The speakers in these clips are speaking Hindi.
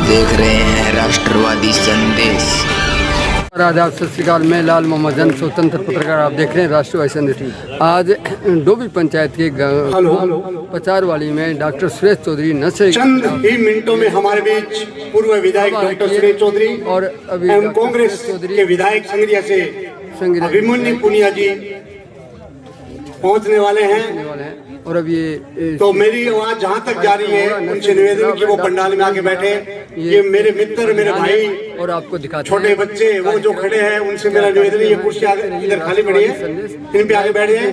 देख रहे हैं राष्ट्रवादी संदेश। आदाब, सत श्रीकाल। मैं लाल मोहम्मद जन, स्वतंत्र पत्रकार। आप देख रहे हैं राष्ट्रवादी संदेश। आज डोभी पंचायत के पचारवाली में डॉक्टर सुरेश चौधरी नशे चंद ही मिनटों में हमारे बीच पूर्व विधायक डॉक्टर सुरेश चौधरी और अभी कांग्रेस के विधायक संगरिया से अभिमन्यु पुनिया जी पहुंचने वाले हैं। और अब ये तो मेरी आवाज जहां तक जा रही है उनसे निवेदन कि वो पंडाल में आके बैठे। ये मेरे मित्र, मेरे भाई और आपको दिखाते छोटे बच्चे वो जो खड़े हैं उनसे मेरा निवेदन है, ये कुर्सी इधर खाली पड़ी है, इन पे आगे बैठ जाए।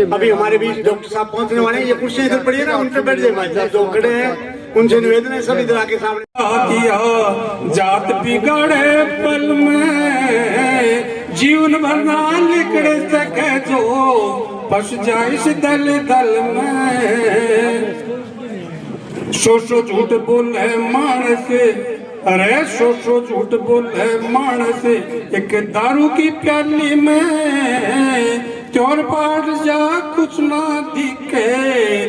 अभी हमारे बीच डॉक्टर साहब पहुंचने वाले हैं, ये कुर्सी इधर पड़ी है ना, उन पे बैठ जाए भाई साहब जो खड़े हैं, उनसे निवेदन है सब इधर आके सामने। जात बिगड़े पल में जीवन भर ना निकल सके जो बस जाइस दल दल में। सो झूठ बोले मानस, अरे सो झूठ बोले मानस, एक दारू की प्याली में चोर पाट जा कुछ ना दिखे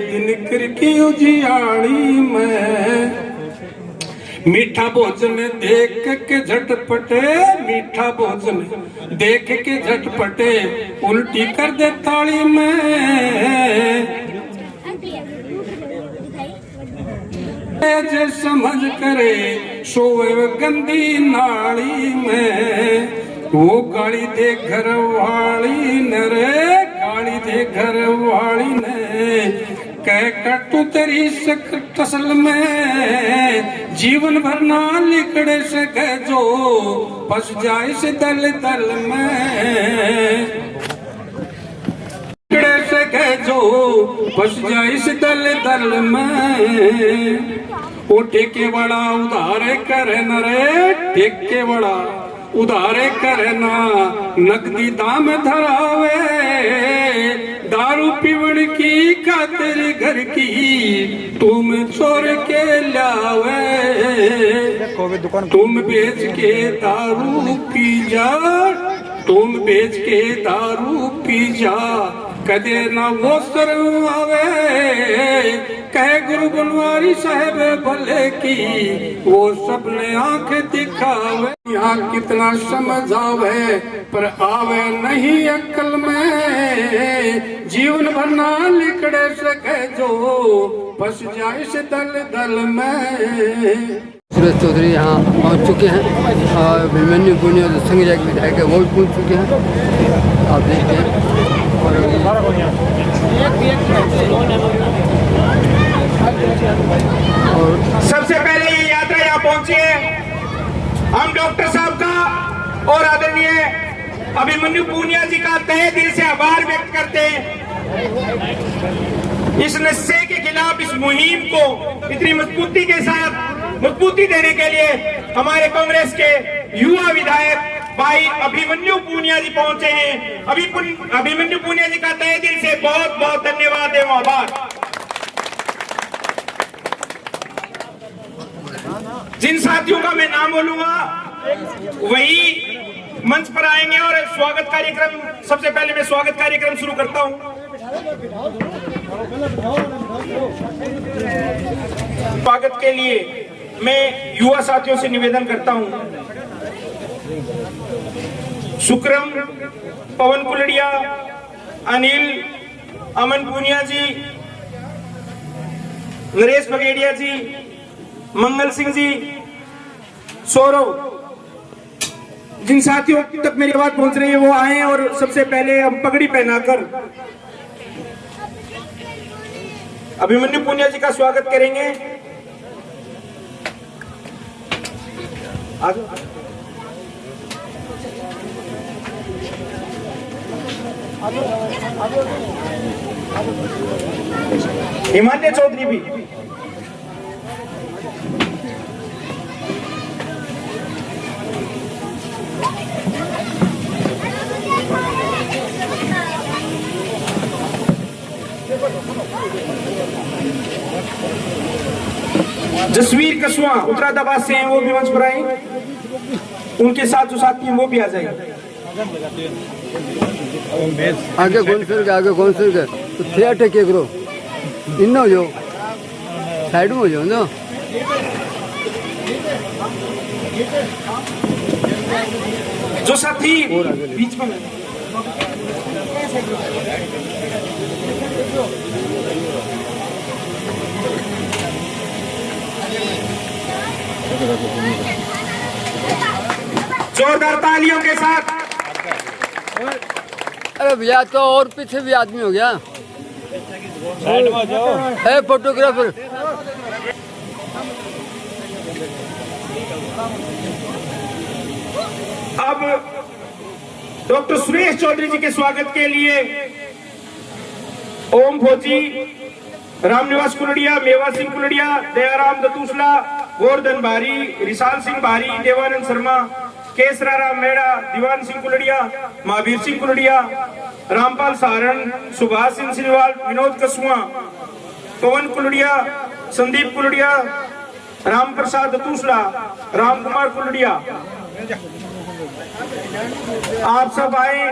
दिन की उजियाड़ी में। मीठा भोजन देख के झटपटे, मीठा भोजन देख के झटपटे उल्टी कर दे थाली में। जे समझ करे सोवे गंदी नाली में। वो गाली दे घर वाली न रे, गाली दे घर वाली ने, कह कटू तेरी तसल में जीवन भर ना लिकड़े सके जो फंस जाए से दल दल में। लिकड़े सके जो फंस जाए से दल दल में। वो ठेके बड़ा उधारे करे न रे, ठेके बड़ा उधारे करे ना, नकदी दाम धरावे। दारू पीवण की खातिर घर की तुम चोर के लावे। तुम बेच के दारू पी जा, तुम बेच के दारू पी जा, कदे ना वो शर्म आवे। कहे गुरु बनवारी साहब भले की वो सबने आंख दिखावे। यहाँ कितना समझावे पर आवे नहीं अक्ल में, जीवन भर ना लिकड़े सके जो फंस जाए से दल दल में। सुरेश चौधरी यहाँ पहुँच चुके हैं और अभिमन्यु पुनिया जो संगरिया के विधायक है वो भी पहुँच चुके हैं, आप देखते हैं। और सबसे पहले ये यात्रा यहाँ पहुंची है, हम डॉक्टर साहब का और आदरणीय अभिमन्यु पुनिया जी का तहे दिल से आभार व्यक्त करते हैं। इस नशे के खिलाफ इस मुहिम को इतनी मजबूती के साथ मजबूती देने के लिए हमारे कांग्रेस के युवा विधायक भाई अभिमन्यु पुनिया जी पहुंचे हैं। अभिमन्यु पुनिया जी का तहे दिल से बहुत बहुत धन्यवाद एवं आभार। जिन साथियों का मैं नाम बोलूंगा वही मंच पर आएंगे और स्वागत कार्यक्रम, सबसे पहले मैं स्वागत कार्यक्रम शुरू करता हूं। स्वागत के लिए मैं युवा साथियों से निवेदन करता हूं, सुक्रम, पवन कुलड़िया, अनिल, अमन पुनिया जी, नरेश बगेड़िया जी, मंगल सिंह जी, सौरव, जिन साथियों तक मेरी आवाज पहुंच रही है वो आए और सबसे पहले हम पगड़ी पहनाकर अभिमन्यु पुनिया जी का स्वागत करेंगे। हिमान्य चौधरी भी जसवीर कसवा उत्तरादाबाद से हैं, वो भी मंच पर आए। उनके साथ जो साथी हैं वो भी आ जाए। आगे कौन फिर तो थे टेके करो इन हो जाओ साइड में हो जाओ ना। जो साथी बीच में जोरदार तालियों के साथ। अरे भैया तो और पीछे भी आदमी हो गया। है फोटोग्राफर। अब डॉक्टर सुरेश चौधरी जी के स्वागत के लिए ओम फौजी, रामनिवास कुलड़िया, मेवा सिंह कुलड़िया, दयाराम दतूसला, गोवर्धन भारी, रिसाल सिंह भारी, देवानंद शर्मा, केसराराम मेड़ा, दीवान सिंह कुलड़िया, महावीर सिंह कुलड़िया, रामपाल सारण, सुभाष सिंह सिलवाल, विनोद कसुआ, पवन कुलड़िया, संदीप कुलड़िया, राम प्रसाद दतूसला, राम कुमार कुलड़िया, आप सब आए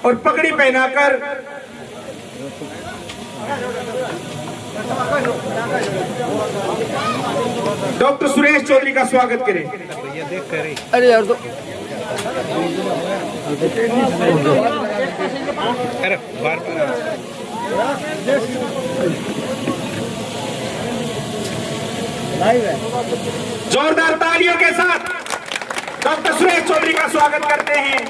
और पगड़ी पहनाकर डॉक्टर सुरेश चौधरी का स्वागत करें। अरे यार तो जोरदार तालियों के साथ डॉक्टर सुरेश चौधरी का स्वागत करते हैं,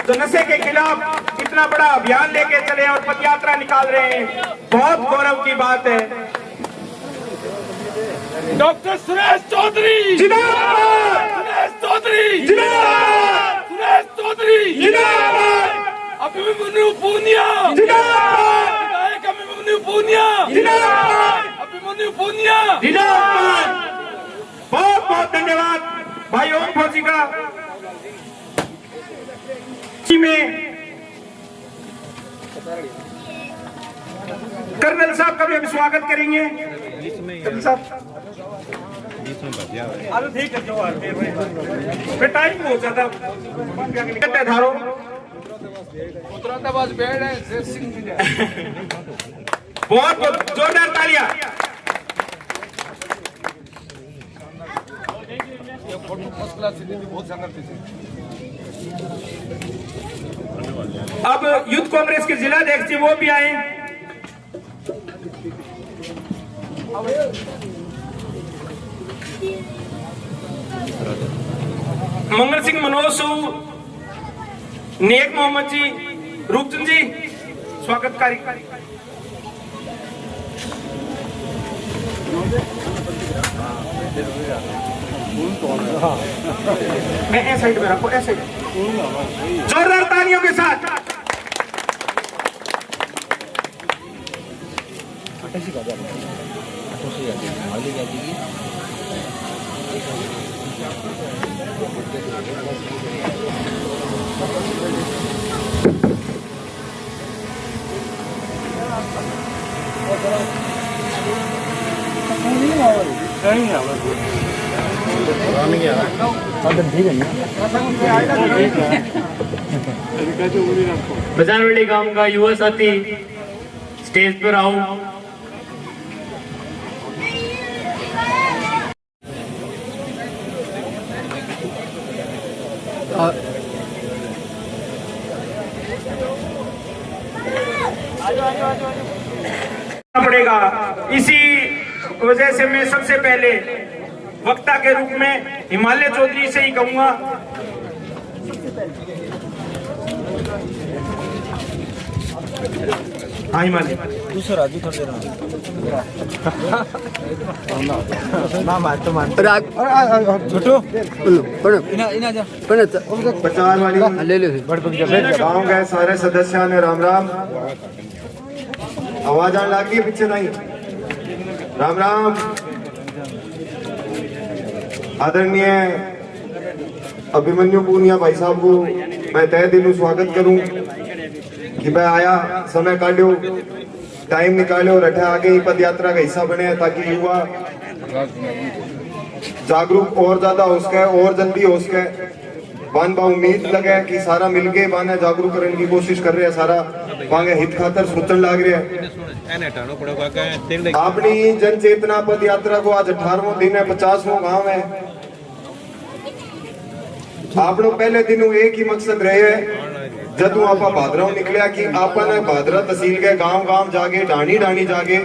जो नशे के खिलाफ इतना बड़ा अभियान लेके चले और पदयात्रा निकाल रहे हैं। बहुत गौरव की बात है। डॉक्टर सुरेश चौधरी जिंदाबाद, सुरेश चौधरी जिंदाबाद, सुरेश चौधरी जिंदाबाद, अभिमन्यु पूनिया जिंदाबाद, विधायक अभिमन्यु पूनिया जिंदाबाद, अभिमन्यु पूनिया जिंदाबाद। बहुत बहुत धन्यवाद भाई ओम फौजी का। में कर्नल साहब का भी हम स्वागत करेंगे। कर्नल साहब ठीक है, टाइम हो जाता धारो बहुत बहुत जोरदार तालियां। अब यूथ कांग्रेस के जिला अध्यक्ष जी वो भी आए। मंगल सिंह, मनोज, नेक मोहम्मद जी, रूपचंद जी, स्वागत कार्यक्रम। मैं साइड में रखो, ऐसे जोरदार तालियों के साथ। बजानवली गांव का युवा साथी स्टेज पर आओ। पड़ेगा। इसी वजह से मैं सबसे पहले वक्ता के रूप में हिमालय चौधरी से ही कहूंगा। हाँ हिमालय दूसरा थोड़ी देर प्रचार वाली ले लो गाँव गए सारे सदस्य ने राम राम। आवाज आने लगी पीछे नहीं। राम राम। आदरणीय अभिमन्यु पूनिया भाई साहब को मैं तहे दिलों स्वागत करूं कि मैं आया, समय काढ़ो, टाइम निकालो और अठे आगे ही पद यात्रा का हिस्सा बने ताकि युवा जागरूक और ज्यादा हो सके और जल्दी हो सके। बान बा उम्मीद लगे कि सारा मिलके बाने जागरूक करने की कोशिश कर रहे हैं, सारा बांगे हित खातर सोचने लग रहे हैं। अपनी जन चेतना पद यात्रा को आज 18वां दिन है, 50वां गांव है। आपनो पहले दिनों एक ही मकसद रहे जदू आपा भादरा निकलिया कि आपा ने भादरा तहसील के गांव गांव जाके डाणी डाणी जाके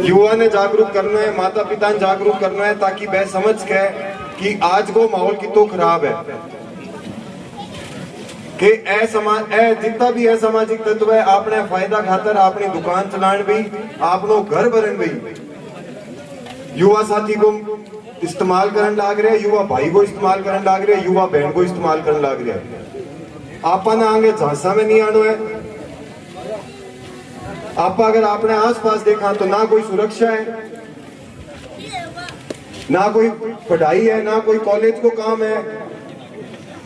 युवा ने जागरूक करना है, माता पिता ने जागरूक करना है, ताकि वह समझ के कि आज को माहौल कितो खराब है कि जितना भी है सामाजिक तत्व है आपने फायदा खातर अपनी दुकान चलाने भी आपनो घर भरन भी युवा साथी को इस्तेमाल करने लाग रहे, युवा भाई को इस्तेमाल करने लाग रहे, युवा बहन को इस्तेमाल करने लाग रहे। आपा ना आगे झांसा में नहीं आनो है। आपा अगर आपने आसपास देखा तो ना कोई सुरक्षा है, ना कोई पढ़ाई है, ना कोई कॉलेज को काम है,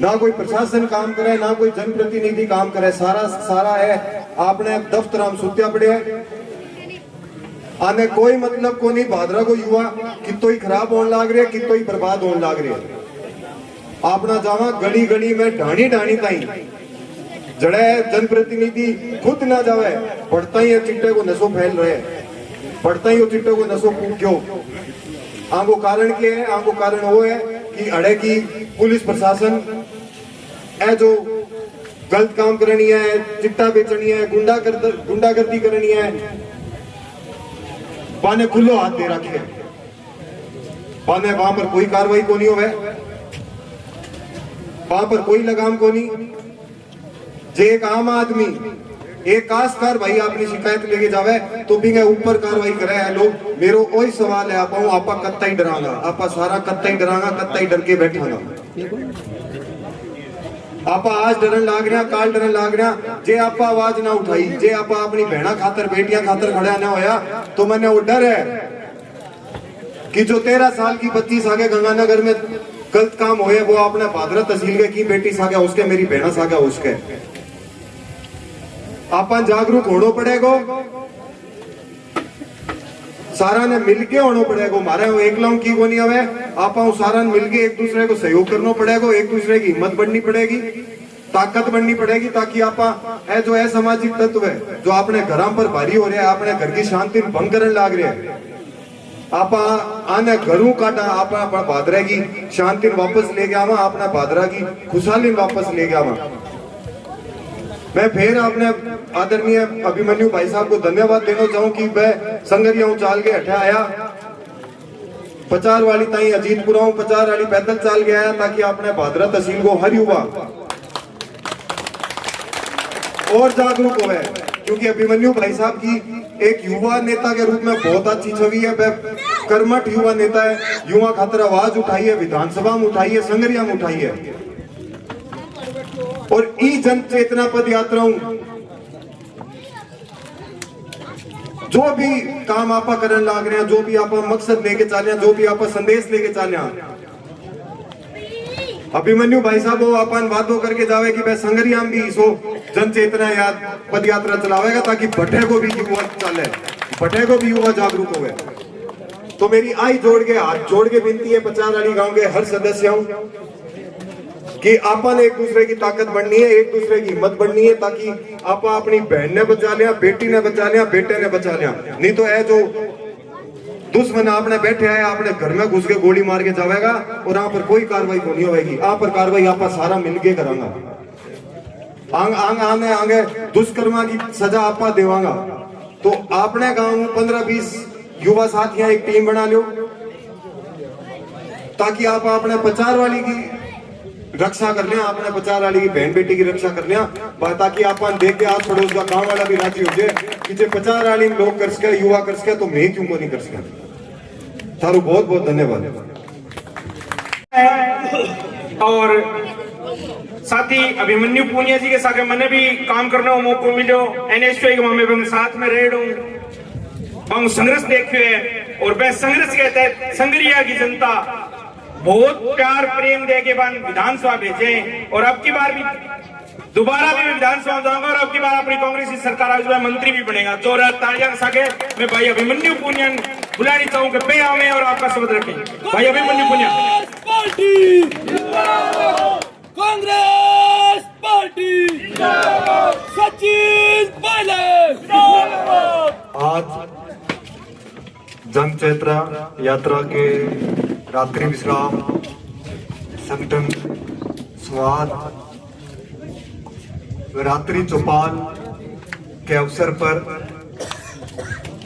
ना कोई प्रशासन काम करे, ना कोई जनप्रतिनिधि काम करे, सारा है आपने दफ्तर में सुत्या पड़े है। आने कोई मतलब को नहीं। भादरा को युवा कितो ही खराब होने लाग रहे, कितो ही बर्बाद होने लाग रहे। आपना जावा गली गली में ढाणी ढाणी ताई जड़े जनप्रतिनिधि खुद ना जावे, पढ़ता ही चिट्टे को नशो फैल रहे, पढ़ता ही चिट्टे को नशो क्यों? आंगो कारण क्या है? आंगो कारण वो है कि अड़े की पुलिस प्रशासन है जो गलत काम करनी है, चिट्टा बेचनी है, गुंडागर्दी करनी है, पाने खुलो हाथ दे रखे, पाने वहां पर कोई कार्रवाई को नहीं होवे, वहां पर कोई लगाम को नहीं। जे एक आम आदमी एक काशकार भाई अपनी शिकायत लेके जावे तो भी ऊपर कार्रवाई करे है लोग। मेरो वही सवाल है आपा कत्ता ही डरांगा, आपा सारा कत्ता ही डरांगा, कत्ता ही डर के बैठांगा। आपा आज डरन लाग रहा, काल डरन लाग रहा। जे आपा आवाज ना उठाई, जे आपा अपनी बहना खातर बेटियां खातर खड़ा ना होया तो मैंने वो डर है कि जो 13 साल की 25 आगे गंगानगर में गलत काम हुए वो अपने भादरा तहसील के की बेटी सागे उसके, मेरी बहना सागे उसके। आपा जागरूक होना पड़ेगा, सारा ने मिलके होना पड़ेगा। मारे एकला की को नहीं हवे, आपा सारा ने मिलके एक दूसरे को सहयोग करना पड़ेगा, एक दूसरे की हिम्मत बढ़नी पड़ेगी, ताकत बढ़नी पड़ेगी, ताकि आपा जो है सामाजिक तत्व है जो अपने घर पर भारी हो रहे हैं, अपने घर की शांति भंग करने लाग रहे हैं, आपा आने घरों काटा, आपा भादरा की शांति वापस ले गया, अपना भादरा की खुशहाली वापस ले गया। मैं फिर अपने आदरणीय अभिमन्यु भाई साहब को धन्यवाद देना चाहूं कि वह संगरिया चाल के हटा आया, पचार वाली ताई अजीतपुरा पचार वाली पैदल चाल के आया, ताकि अपने भादरा तहसील को हर युवा और जागरूक हो। क्योंकि अभिमन्यु भाई साहब की एक युवा नेता के रूप में बहुत अच्छी छवि है, वह कर्मठ युवा नेता है, युवा खातर आवाज उठाई है, विधानसभा में उठाई है, संगरिया में उठाई है। और ई जन चेतना पद यात्राओं जो भी काम आपा करने लाग रहे हैं, जो भी आपा मकसद लेके चल रहे हैं, जो भी आपा संदेश लेके चल रहे हैं, अभिमन्यु भाई साहब वो अपन बातों करके जावे कि वह संगरिया में भी सो जन चेतना याद पद यात्रा चलावेगा, ताकि भट्टे को भी युवा चले, भट्टे को भी युवा जागरूक हो। तो मेरी आई जोड़ के हाथ जोड़ के विनती है पचार वाली गांव के हर सदस्यों कि आपा ने एक दूसरे की ताकत बढ़नी है, एक दूसरे की हिम्मत बढ़नी है, ताकि आपा अपनी बहन ने बचा लिया, बेटी ने बचा लिया, बेटे ने बचा लिया। नहीं तो है जो दुश्मन आपने बैठे है अपने घर में घुस के गोली मार के जाएगा और यहाँ पर कोई कार्रवाई को नहीं होगी। यहाँ पर कार्रवाई आपा सारा मिलके करांगा, आंग आगे दुष्कर्मा की सजा आपा देवांगा। तो आपने गांव में 15-20 युवा साथियां एक टीम बना लो, ताकि आप अपने पचार वाली की रक्षा कर लिया, अपने पचार वाली की बहन बेटी की रक्षा कर लिया, ताकि आप देख के आस पड़ोस का गांव वाला भी राजी हो जाए कि जो पचार वाली लोग कर सके, युवा कर सके, तो मैं क्यों को नहीं कर सके। थारू बहुत बहुत धन्यवाद। और साथ ही अभिमन्यु पूनिया जी के साथ मैंने भी काम करने का मौका मिलो, NSY के साथ में रह हूँ, संघर्ष देखे और वह संघर्ष के तहत संगरिया की जनता बहुत प्यार प्रेम दे के बाद विधानसभा भेजे, और अब की बार भी दोबारा भी विधानसभा जाऊंगा, और अब की बार अपनी कांग्रेस की सरकार आज में मंत्री भी बनेगा। जोरदार तालियां सके मैं भाई अभिमन्यु पूनिया बुलानी चाहूँ कि पे आवे और आपका शब्द रखें। भाई अभिमन्यु पूनिया। कांग्रेस पार्टी सचिन पायलट। आज जन चेतना यात्रा के रात्रि विश्राम संगठन स्वाद रात्रि चौपाल के अवसर पर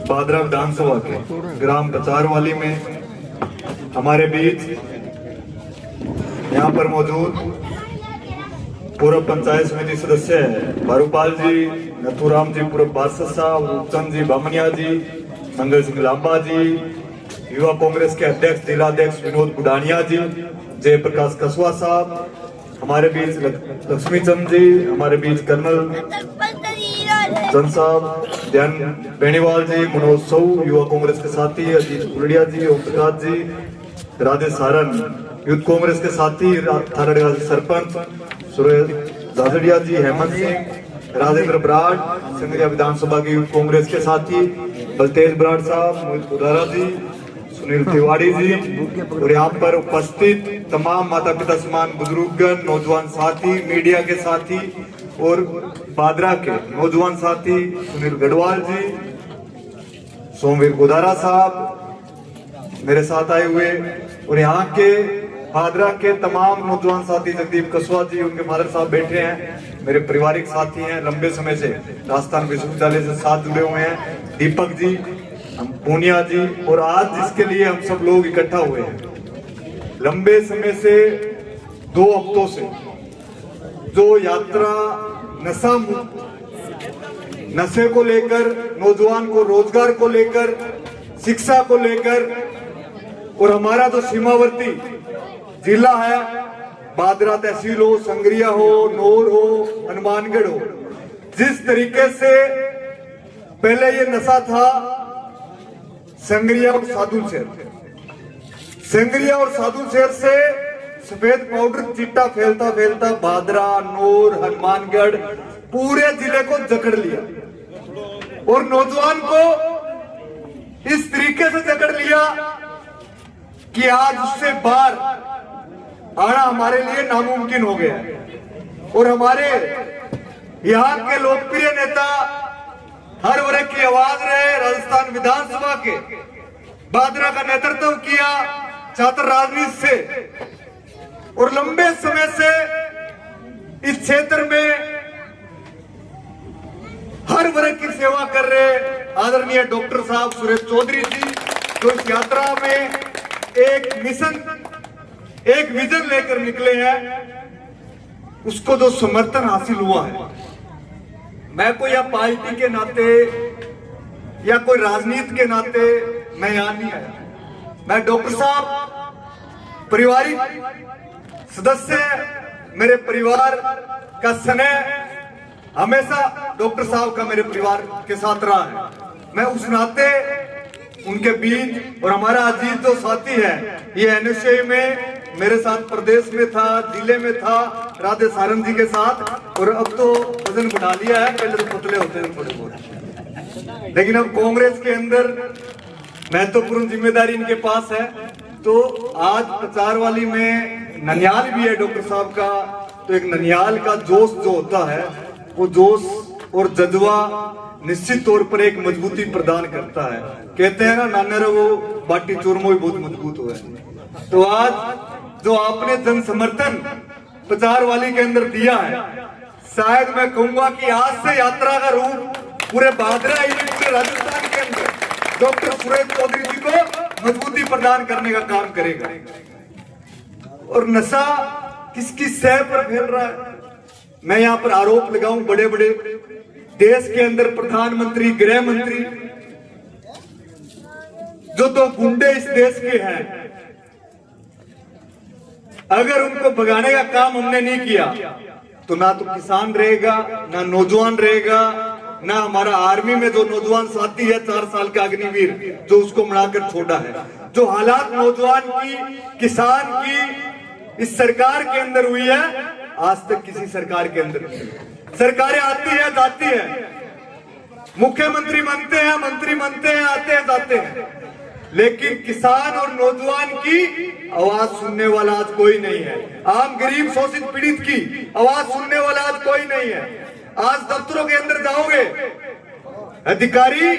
बादरा विधानसभा के ग्राम पचारवाली में हमारे बीच यहाँ पर मौजूद पूर्व पंचायत समिति सदस्य भारूपाल जी, नथुराम जी पूर्व पार्षद साहब, रूपचंद जी बामनिया जी, मंगल सिंह लांबा जी, युवा कांग्रेस के अध्यक्ष जिलाध्यक्ष विनोद बुडानिया जी, जयप्रकाश कसवा साहब, हमारे बीच लक्ष्मी चंद जी, हमारे बीच कर्नल चंद साहब, ध्यान बेनीवाल जी, मनोज सौ, युवा कांग्रेस के साथी अजीत गुलडिया जी, ओम प्रकाश जी, राधे सारण, यूथ कांग्रेस के साथी थारड़गा सरपंच सुरेश जाजड़िया जी, हेमंत सिंह, राजेंद्र बराड़, संगरिया विधानसभा के यूथ कांग्रेस के साथी बलतेज बराड़ साहब, मोहित बुधारा जी, सुनील तिवारी जी और यहाँ पर उपस्थित तमाम माता पिता समान बुजुर्गगण, नौजवान साथी, मीडिया के साथी और बादरा के नौजवान साथी सुनील गढ़वाल जी, सोमवीर गोदारा साहब मेरे साथ आए हुए और यहाँ के बादरा के तमाम नौजवान साथी जगदीप कसवा जी, उनके फादर साहब बैठे हैं, मेरे पारिवारिक साथी हैं, लंबे समय से राजस्थान विश्वविद्यालय से साथ जुड़े हुए हैं, दीपक जी, पूनिया जी, और आज जिसके लिए हम सब लोग इकट्ठा हुए हैं लंबे समय से 2 हफ्तों से जो यात्रा नशा मुक्त, नशे को लेकर, नौजवान को रोजगार को लेकर, शिक्षा को लेकर और हमारा जो सीमावर्ती जिला है बादरा तहसील हो, संगरिया हो, नौर हो, हनुमानगढ़ हो, जिस तरीके से पहले ये नशा था संगरिया और साधु शहर, संगरिया और साधु शहर से सफेद पाउडर चिट्टा फैलता फैलता बादरा, नौर, हनुमानगढ़ पूरे जिले को जकड़ लिया और नौजवान को इस तरीके से जकड़ लिया कि आज उससे बाहर आना हमारे लिए नामुमकिन हो गया है। और हमारे यहाँ के लोकप्रिय नेता हर वर्ग की आवाज रहे, राजस्थान विधानसभा के बादरा का नेतृत्व किया छात्र राजनीति से और लंबे समय से इस क्षेत्र में हर वर्ग की सेवा कर रहे आदरणीय डॉक्टर साहब सुरेश चौधरी जी, जो इस यात्रा में एक मिशन, एक विजन लेकर निकले हैं, उसको जो समर्थन हासिल हुआ है, मैं कोई या पार्टी के नाते या कोई राजनीति के नाते मैं यहां नहीं आया। मैं डॉक्टर साहब पारिवारिक सदस्य, मेरे परिवार का स्नेह हमेशा डॉक्टर साहब का मेरे परिवार के साथ रहा है। मैं उस नाते उनके बीच और हमारा अजीत जो साथी है ये एनएसए में मेरे साथ प्रदेश में था, जिले में था, राधे सारण जी के साथ, और अब तो वजन बढ़ा लिया है, पहले तो पतले होते थे थोड़े बहुत, लेकिन अब कांग्रेस के अंदर महत्वपूर्ण जिम्मेदारी इनके पास है। तो आज पचारवाली में ननियाल भी है डॉक्टर साहब का, तो एक ननियाल का जोश जो होता है वो जोश और जज्बा निश्चित तौर पर एक मजबूती प्रदान करता है। कहते हैं ना नाने वो बाटी चूरमो बहुत मजबूत हुआ है। तो आज जो आपने जन समर्थन पचारवाली के अंदर दिया है, शायद मैं कहूंगा कि आज से यात्रा का रूप पूरे बादरा पूरे राजस्थान के अंदर डॉक्टर सुरेश चौधरी जी को मजबूती प्रदान करने का काम करेगा। और नशा किसकी सह पर फैल रहा है, मैं यहाँ पर आरोप लगाऊं, बड़े बड़े देश के अंदर प्रधानमंत्री, गृह मंत्री, जो 2 गुंडे इस देश के हैं, अगर उनको भगाने का काम हमने नहीं किया तो ना तो किसान रहेगा, ना नौजवान रहेगा, ना हमारा आर्मी में जो नौजवान साथी है 4 साल का अग्निवीर जो उसको मनाकर छोड़ा है। जो हालात नौजवान की, किसान की इस सरकार के अंदर हुई है, आज तक किसी सरकार के अंदर नहीं। सरकारें आती है जाती है, मुख्यमंत्री बनते हैं, मंत्री बनते हैं, आते हैं जाते हैं, लेकिन किसान और नौजवान की आवाज सुनने वाला आज कोई नहीं है। आम गरीब शोषित पीड़ित की आवाज सुनने वाला आज कोई नहीं है। आज दफ्तरों के अंदर जाओगे, अधिकारी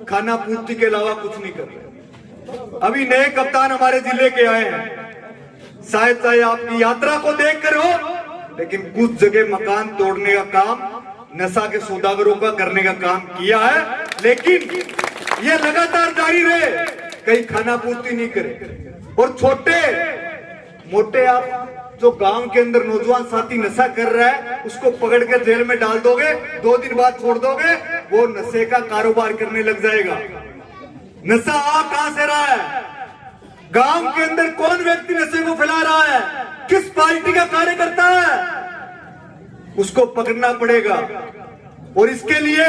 खाना पूर्ति के अलावा कुछ नहीं कर रहे। अभी नए कप्तान हमारे जिले के आए हैं, शायद चाहे आपकी यात्रा को देखकर हो, लेकिन कुछ जगह मकान तोड़ने का काम नशा के सौदागरों का करने का काम किया है। लेकिन ये लगातार जारी रहे, कहीं खाना पूर्ति नहीं करे। और छोटे मोटे आप जो गांव के अंदर नौजवान साथी नशा कर रहा है, उसको पकड़ कर जेल में डाल दोगे, 2 दिन बाद छोड़ दोगे, वो नशे का कारोबार करने लग जाएगा। नशा आ कहां से रहा है? गांव के अंदर कौन व्यक्ति नशे को फैला रहा है, किस पार्टी का कार्यकर्ता है, उसको पकड़ना पड़ेगा। और इसके लिए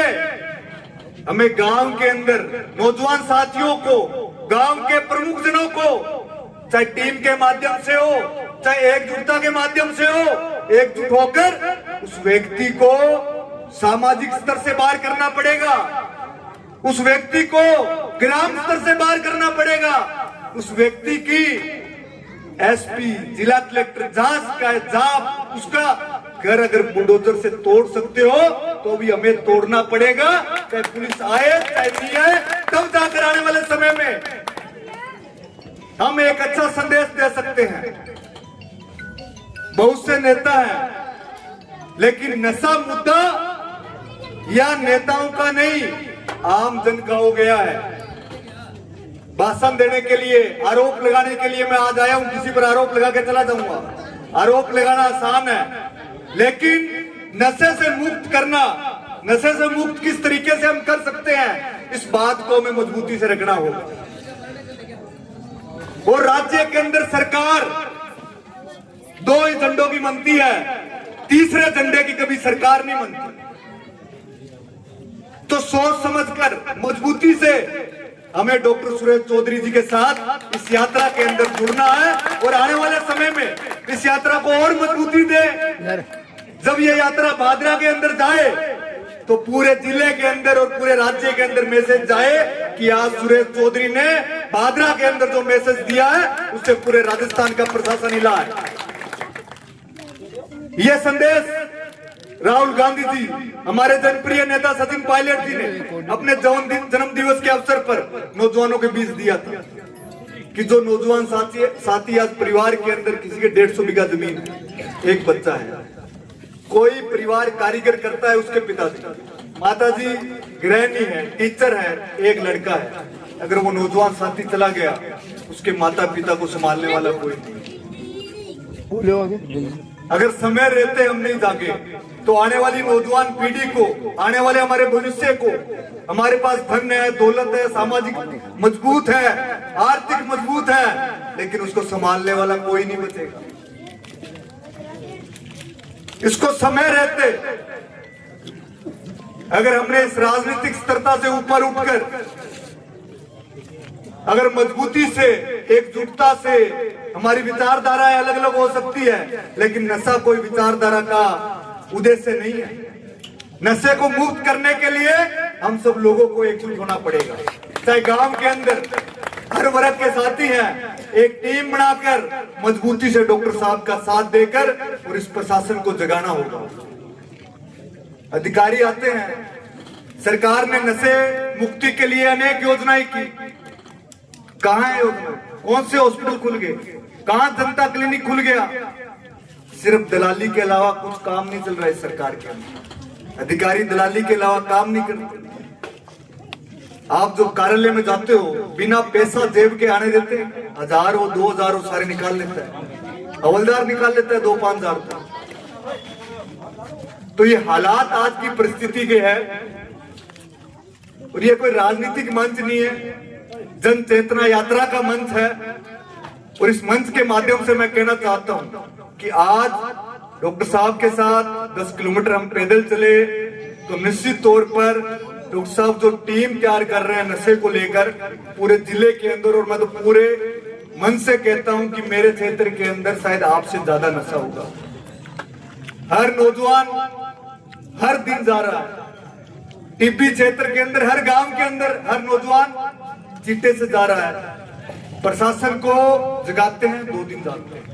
हमें गांव के अंदर नौजवान साथियों को, गांव के प्रमुख जनों को, चाहे टीम के माध्यम से हो, चाहे एकजुटता के माध्यम से हो, एकजुट होकर उस व्यक्ति को सामाजिक स्तर से बाहर करना पड़ेगा, उस व्यक्ति को ग्राम स्तर से बाहर करना पड़ेगा, उस व्यक्ति की एसपी, जिला कलेक्टर जहां उसका घर अगर बुलडोजर से तोड़ सकते हो तो भी हमें तोड़ना पड़ेगा, चाहे पुलिस आए चाहे नहीं आए, तब जाकर आने वाले समय में हम एक अच्छा संदेश दे सकते हैं। बहुत से नेता हैं, लेकिन नशा मुद्दा या नेताओं का नहीं, आम जन का हो गया है। भाषण देने के लिए, आरोप लगाने के लिए मैं आज आया हूं, किसी पर आरोप लगा के चला जाऊंगा। आरोप लगाना आसान है, लेकिन नशे से मुक्त करना, नशे से मुक्त किस तरीके से हम कर सकते हैं, इस बात को हमें मजबूती से रखना होगा। और राज्य के अंदर सरकार 2 ही झंडों की मनती है, तीसरे झंडे की कभी सरकार नहीं मनती। तो सोच समझकर मजबूती से हमें डॉक्टर सुरेश चौधरी जी के साथ इस यात्रा के अंदर जुड़ना है और आने वाले समय में इस यात्रा को और मजबूती दे। जब ये यात्रा भादरा के अंदर जाए तो पूरे जिले के अंदर और पूरे राज्य के अंदर मैसेज जाए कि आज सुरेश चौधरी ने भादरा के अंदर जो मैसेज दिया है उससे पूरे राजस्थान का प्रशासन हिला है। यह संदेश राहुल गांधी जी, हमारे जनप्रिय नेता सचिन पायलट जी ने अपने जन्म दिवस के अवसर पर नौजवानों के बीच दिया था कि जो नौजवान साथी आज परिवार के अंदर किसी के 150 बीघा जमीन, एक बच्चा है, कोई परिवार कारीगर करता है, उसके पिताजी, माताजी गृहिणी है, टीचर है, एक लड़का है, अगर वो नौजवान साथी चला गया, उसके माता पिता को संभालने वाला कोई नहीं। अगर समय रहते हम नहीं जागे तो आने वाली नौजवान पीढ़ी को, आने वाले हमारे भविष्य को, हमारे पास धन है, दौलत है, सामाजिक मजबूत है, आर्थिक मजबूत है, लेकिन उसको संभालने वाला कोई नहीं बचेगा। इसको समय रहते अगर हमने इस राजनीतिक स्थिरता से ऊपर उठकर, अगर मजबूती से, एकजुटता से, हमारी विचारधाराएं अलग अलग हो सकती है, लेकिन नशा कोई विचारधारा का उद्देश्य नहीं है। नशे को मुक्त करने के लिए हम सब लोगों को एकजुट होना पड़ेगा। चाहे गांव के अंदर हर वर्ग के साथी हैं, एक टीम बनाकर मजबूती से डॉक्टर साहब का साथ देकर और इस प्रशासन को जगाना होगा। अधिकारी आते हैं, सरकार ने नशे मुक्ति के लिए अनेक योजनाएं की, कहां है योजना? कौन से हॉस्पिटल खुल गए? कहां जनता क्लिनिक खुल गया? सिर्फ दलाली के अलावा कुछ काम नहीं चल रहा है सरकार के अंदर। अधिकारी दलाली के अलावा काम नहीं करते। आप जो कार्यालय में जाते हो, बिना पैसा जेब के आने देते, 1000 हो 2000 हो सारे निकाल लेता है, हवलदार निकाल लेता है 2-5 हजार। तो ये हालात आज की परिस्थिति के है, और ये कोई राजनीतिक मंच नहीं है, जन चेतना यात्रा का मंच है। और इस मंच के माध्यम से मैं कहना चाहता हूं कि आज डॉक्टर साहब के साथ 10 किलोमीटर हम पैदल चले तो निश्चित तौर पर डॉक्टर साहब जो टीम तैयार कर रहे हैं नशे को लेकर पूरे जिले के अंदर, और मैं तो पूरे मन से कहता हूं कि मेरे क्षेत्र के अंदर शायद आपसे ज्यादा नशा होगा। हर नौजवान हर दिन जा रहा है, टिब्बी क्षेत्र के अंदर, हर गांव के अंदर हर नौजवान चिट्टे से जा रहा है। प्रशासन को जगाते हैं, 2 दिन जाते हैं,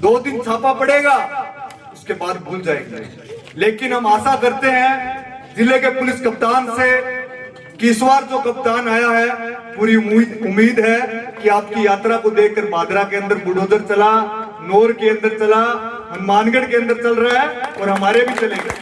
2 दिन छापा पड़ेगा, उसके बाद भूल जाएंगे। लेकिन हम आशा करते हैं जिले के पुलिस कप्तान से कि इस बार जो कप्तान आया है, पूरी उम्मीद है कि आपकी यात्रा को देखकर भादरा के अंदर बुलडोजर चला, नौर के अंदर चला, हनुमानगढ़ के अंदर चल रहा है और हमारे भी चलेगा।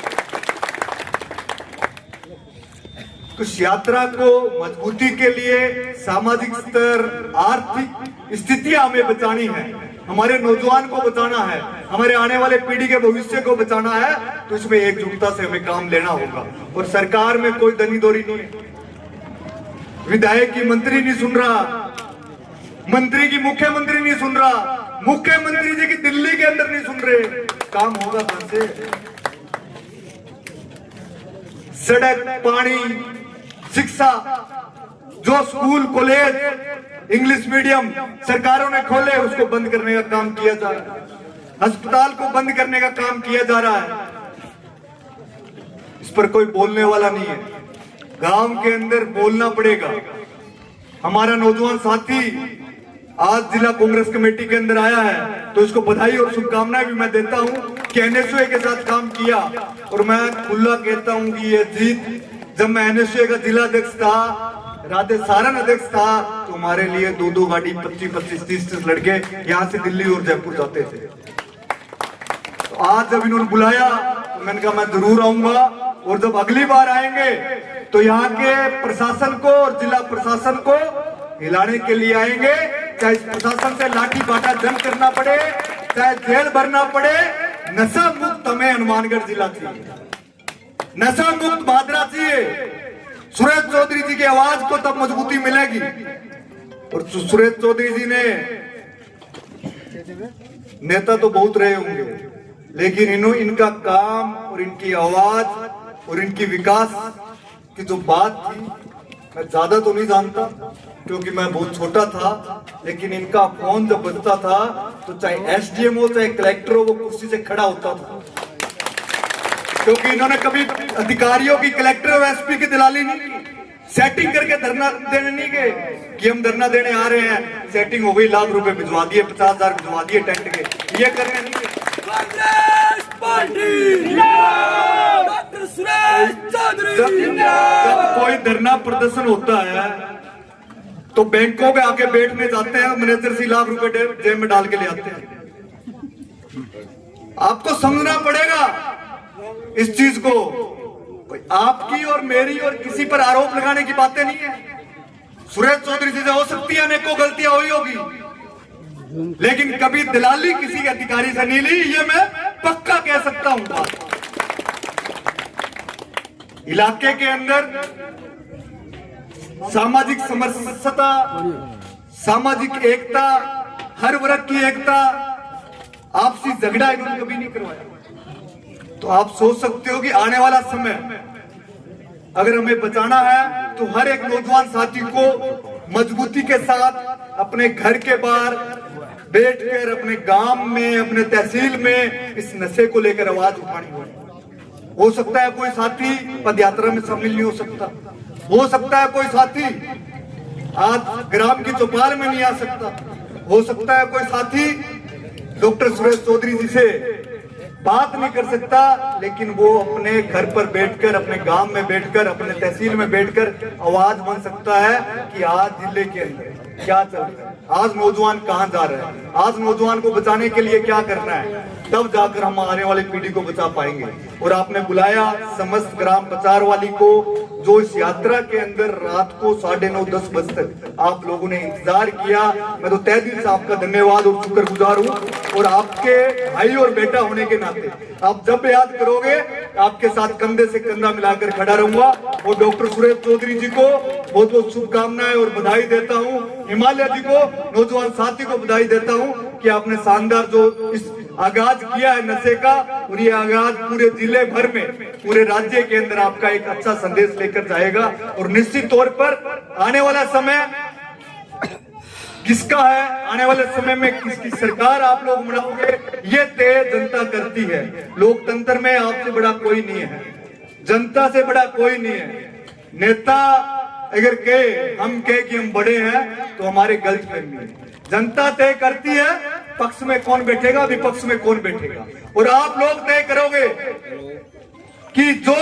तो इस यात्रा को मजबूती के लिए सामाजिक स्तर, आर्थिक स्थितियां हमें बचानी है, हमारे नौजवान को बचाना है, हमारे आने वाले पीढ़ी के भविष्य को बचाना है। तो इसमें एकजुटता से हमें काम लेना होगा। और सरकार में कोई दनीदोरी नहीं है, विधायक की मंत्री नहीं सुन रहा, मंत्री की मुख्यमंत्री नहीं सुन रहा, मुख्यमंत्री जी की दिल्ली के अंदर नहीं सुन रहे, काम होगा कहां से? सड़क, पानी, शिक्षा, जो स्कूल कॉलेज इंग्लिश मीडियम सरकारों ने खोले उसको बंद करने का काम किया जा रहा है, अस्पताल को बंद करने का काम किया जा रहा है। इस पर कोई बोलने वाला नहीं है। गांव के अंदर बोलना पड़ेगा। हमारा नौजवान साथी आज जिला कांग्रेस कमेटी के अंदर आया है, तो इसको बधाई और शुभकामनाएं भी मैं देता हूं कि एनएसयूए के साथ काम किया। और मैं खुला कहता हूं कि ये जीत, जब मैं एनएसयूए का जिला अध्यक्ष था, राधे सारण अध्यक्ष था, तो हमारे लिए 2-2 गाड़ी 25-25, 30-30 लड़के यहां से दिल्ली और जयपुर जाते थे। तो आज जब इन्होंने बुलाया तो मैंने कहा मैं जरूर आऊंगा। और जब अगली बार आएंगे तो यहाँ के प्रशासन को और जिला प्रशासन को हिलाने के लिए आएंगे, चाहे प्रशासन से लाठी काटा जंग करना पड़े, चाहे जेल भरना पड़े। नशा मुक्त हमें हनुमानगढ़ जिला चाहिए, नशा मुक्त भादरा चाहिए। सुरेश चौधरी जी की आवाज को तब मजबूती मिलेगी। और सुरेश चौधरी जी ने नेता तो बहुत रहे होंगे, लेकिन इनका काम और इनकी आवाज और इनकी विकास की जो बात थी, मैं ज्यादा तो नहीं जानता क्योंकि मैं बहुत छोटा था, लेकिन इनका फोन जब बजता था तो चाहे एसडीएम हो चाहे कलेक्टर हो, वो कुर्सी से खड़ा होता था। क्योंकि इन्होंने कभी अधिकारियों की, कलेक्टर और एसपी की दलाली नहीं की, सेटिंग करके धरना देने नहीं गए कि हम धरना देने आ रहे हैं, सेटिंग हो गई, लाख रुपए भिजवा दिए, 50,000 भिजवा दिए टेंट के, ये करने नहीं गए। Congress party doctor Suresh Chaudhary. जब कोई धरना प्रदर्शन होता है तो बैंकों में आके बैठने जाते हैं, मैनेजर से लाख रुपए जेब में डाल के ले आते हैं। आपको समझना पड़ेगा इस चीज को। आपकी और मेरी और किसी पर आरोप लगाने की बातें नहीं है। सुरेश चौधरी जी से हो सकती है अनेकों गलतियां हुई होगी, लेकिन कभी दलाली किसी अधिकारी से नहीं ली, ये मैं पक्का कह सकता हूं। बात इलाके के अंदर सामाजिक समरसता, सामाजिक एकता, हर वर्ग की एकता, आपसी झगड़ा इन्होंने कभी नहीं करवाया। तो आप सोच सकते हो कि आने वाला समय अगर हमें बचाना है तो हर एक नौजवान साथी को मजबूती के साथ अपने घर के बाहर बैठकर, अपने गांव में, अपने तहसील में इस नशे को लेकर आवाज उठानी होगी। हो सकता है कोई साथी पदयात्रा में शामिल नहीं हो सकता, हो सकता है कोई साथी आज ग्राम की चौपाल में नहीं आ सकता, हो सकता है कोई साथी डॉक्टर सुरेश चौधरी जी से बात नहीं कर सकता, लेकिन वो अपने घर पर बैठकर, अपने गांव में बैठकर, अपने तहसील में बैठकर आवाज बन सकता है कि आज जिले के अंदर क्या चल रहा है, आज नौजवान कहां जा रहे हैं, आज नौजवान को बचाने के लिए क्या करना है। तब जाकर हम आने वाली पीढ़ी को बचा पाएंगे। और आपने बुलाया समस्त ग्राम प्रचार वाली को, जो इस यात्रा के अंदर रात को 9:30-10 बजे तक आप लोगों ने इंतजार किया। मैं तो तहे दिल से आपका धन्यवाद और शुक्रगुजार हूँ। और आपके भाई और बेटा होने के नाते आप जब याद करोगे, आपके साथ कंधे से कंधा मिलाकर खड़ा रहूंगा। और डॉक्टर सुरेश चौधरी जी को बहुत बहुत शुभकामनाएं और बधाई देता हूँ। हिमालय जी को, नौजवान साथी को बधाई देता हूँ कि आपने शानदार जो इस आगाज किया है नशे का, और ये आगाज पूरे जिले भर में, पूरे राज्य के अंदर आपका एक अच्छा संदेश लेकर जाएगा। और निश्चित तौर पर आने वाला समय किसका है, आने वाले समय में किसकी सरकार आप लोग बनाओगे, ये तय जनता करती है। लोकतंत्र में आपसे बड़ा कोई नहीं है, जनता से बड़ा कोई नहीं है। नेता अगर हम कहे कि हम बड़े हैं तो हमारे गलत फहमी है। जनता तय करती है पक्ष में कौन बैठेगा, विपक्ष में कौन बैठेगा। और आप लोग तय करोगे कि जो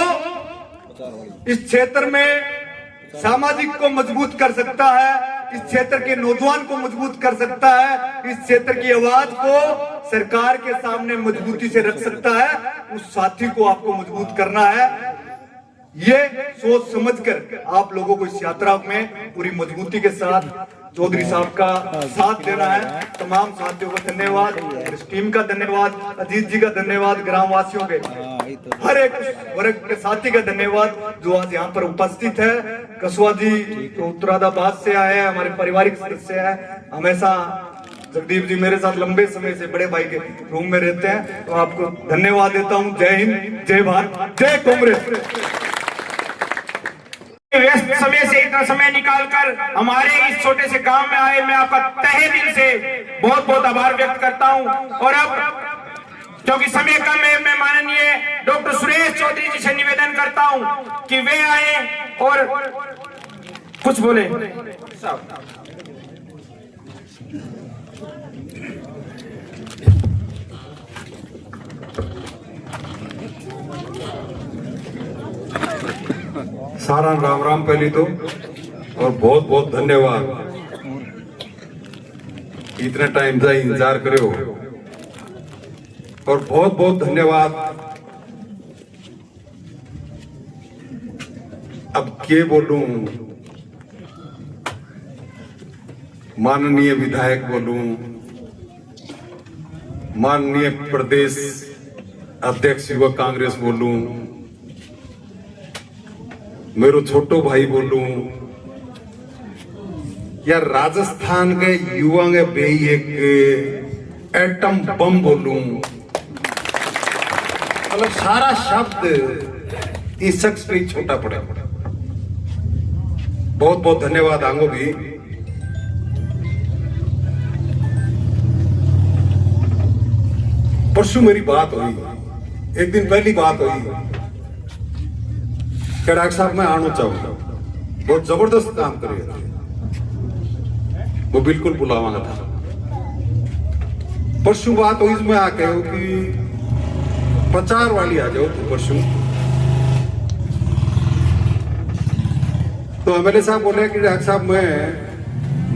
इस क्षेत्र में सामाजिक को मजबूत कर सकता है, इस क्षेत्र के नौजवान को मजबूत कर सकता है, इस क्षेत्र की आवाज को सरकार के सामने मजबूती से रख सकता है, उस साथी को आपको मजबूत करना है। ये सोच समझकर आप लोगों को इस यात्रा में पूरी मजबूती के साथ चौधरी साहब का साथ देना है। तमाम साथियों का धन्यवाद, इस टीम का धन्यवाद, अजीत जी का धन्यवाद, ग्रामवासियों के हर एक वर्ग के साथी का धन्यवाद जो आज यहाँ पर उपस्थित है। कसवा जी तो उत्तरादाबाद से आए हैं, हमारे पारिवारिक सदस्य है, हमेशा जगदीप जी मेरे साथ लंबे समय से बड़े भाई के रूम में रहते हैं, तो आपको धन्यवाद देता हूँ। जय हिंद, जय भारत, जय कांग्रेस। व्यस्त समय से इतना समय निकालकर हमारे इस छोटे से गांव में आए, मैं आपका तहे दिल से बहुत बहुत आभार व्यक्त करता हूं। और अब क्योंकि समय कम है, मैं माननीय डॉक्टर सुरेश चौधरी जी से निवेदन करता हूं कि वे आए और कुछ बोले। सारा राम राम पहली तो, और बहुत बहुत धन्यवाद इतने टाइम से इंतजार करे हो, और बहुत बहुत धन्यवाद। अब के बोलूं, माननीय विधायक बोलूं, माननीय प्रदेश अध्यक्ष युवा कांग्रेस बोलूं, मेरो छोटो भाई बोलूं, या राजस्थान के युवा के बेई एक एटम बम बोलूं, मतलब सारा शब्द इस शख्स पे छोटा पड़ा। बहुत बहुत धन्यवाद आंगो भी। परसों मेरी बात हुई, एक दिन पहली बात हुई कि डॉक्टर साहब मैं आना चाहूंगा, बहुत जबरदस्त काम करेगा, वो बिल्कुल बुलावांगा था। परसों बात हुई, इसमें आके हो कि प्रचार वाली आ जाओ तो परसों। तो एमएलए साहब बोले कि डॉक्टर साहब मैं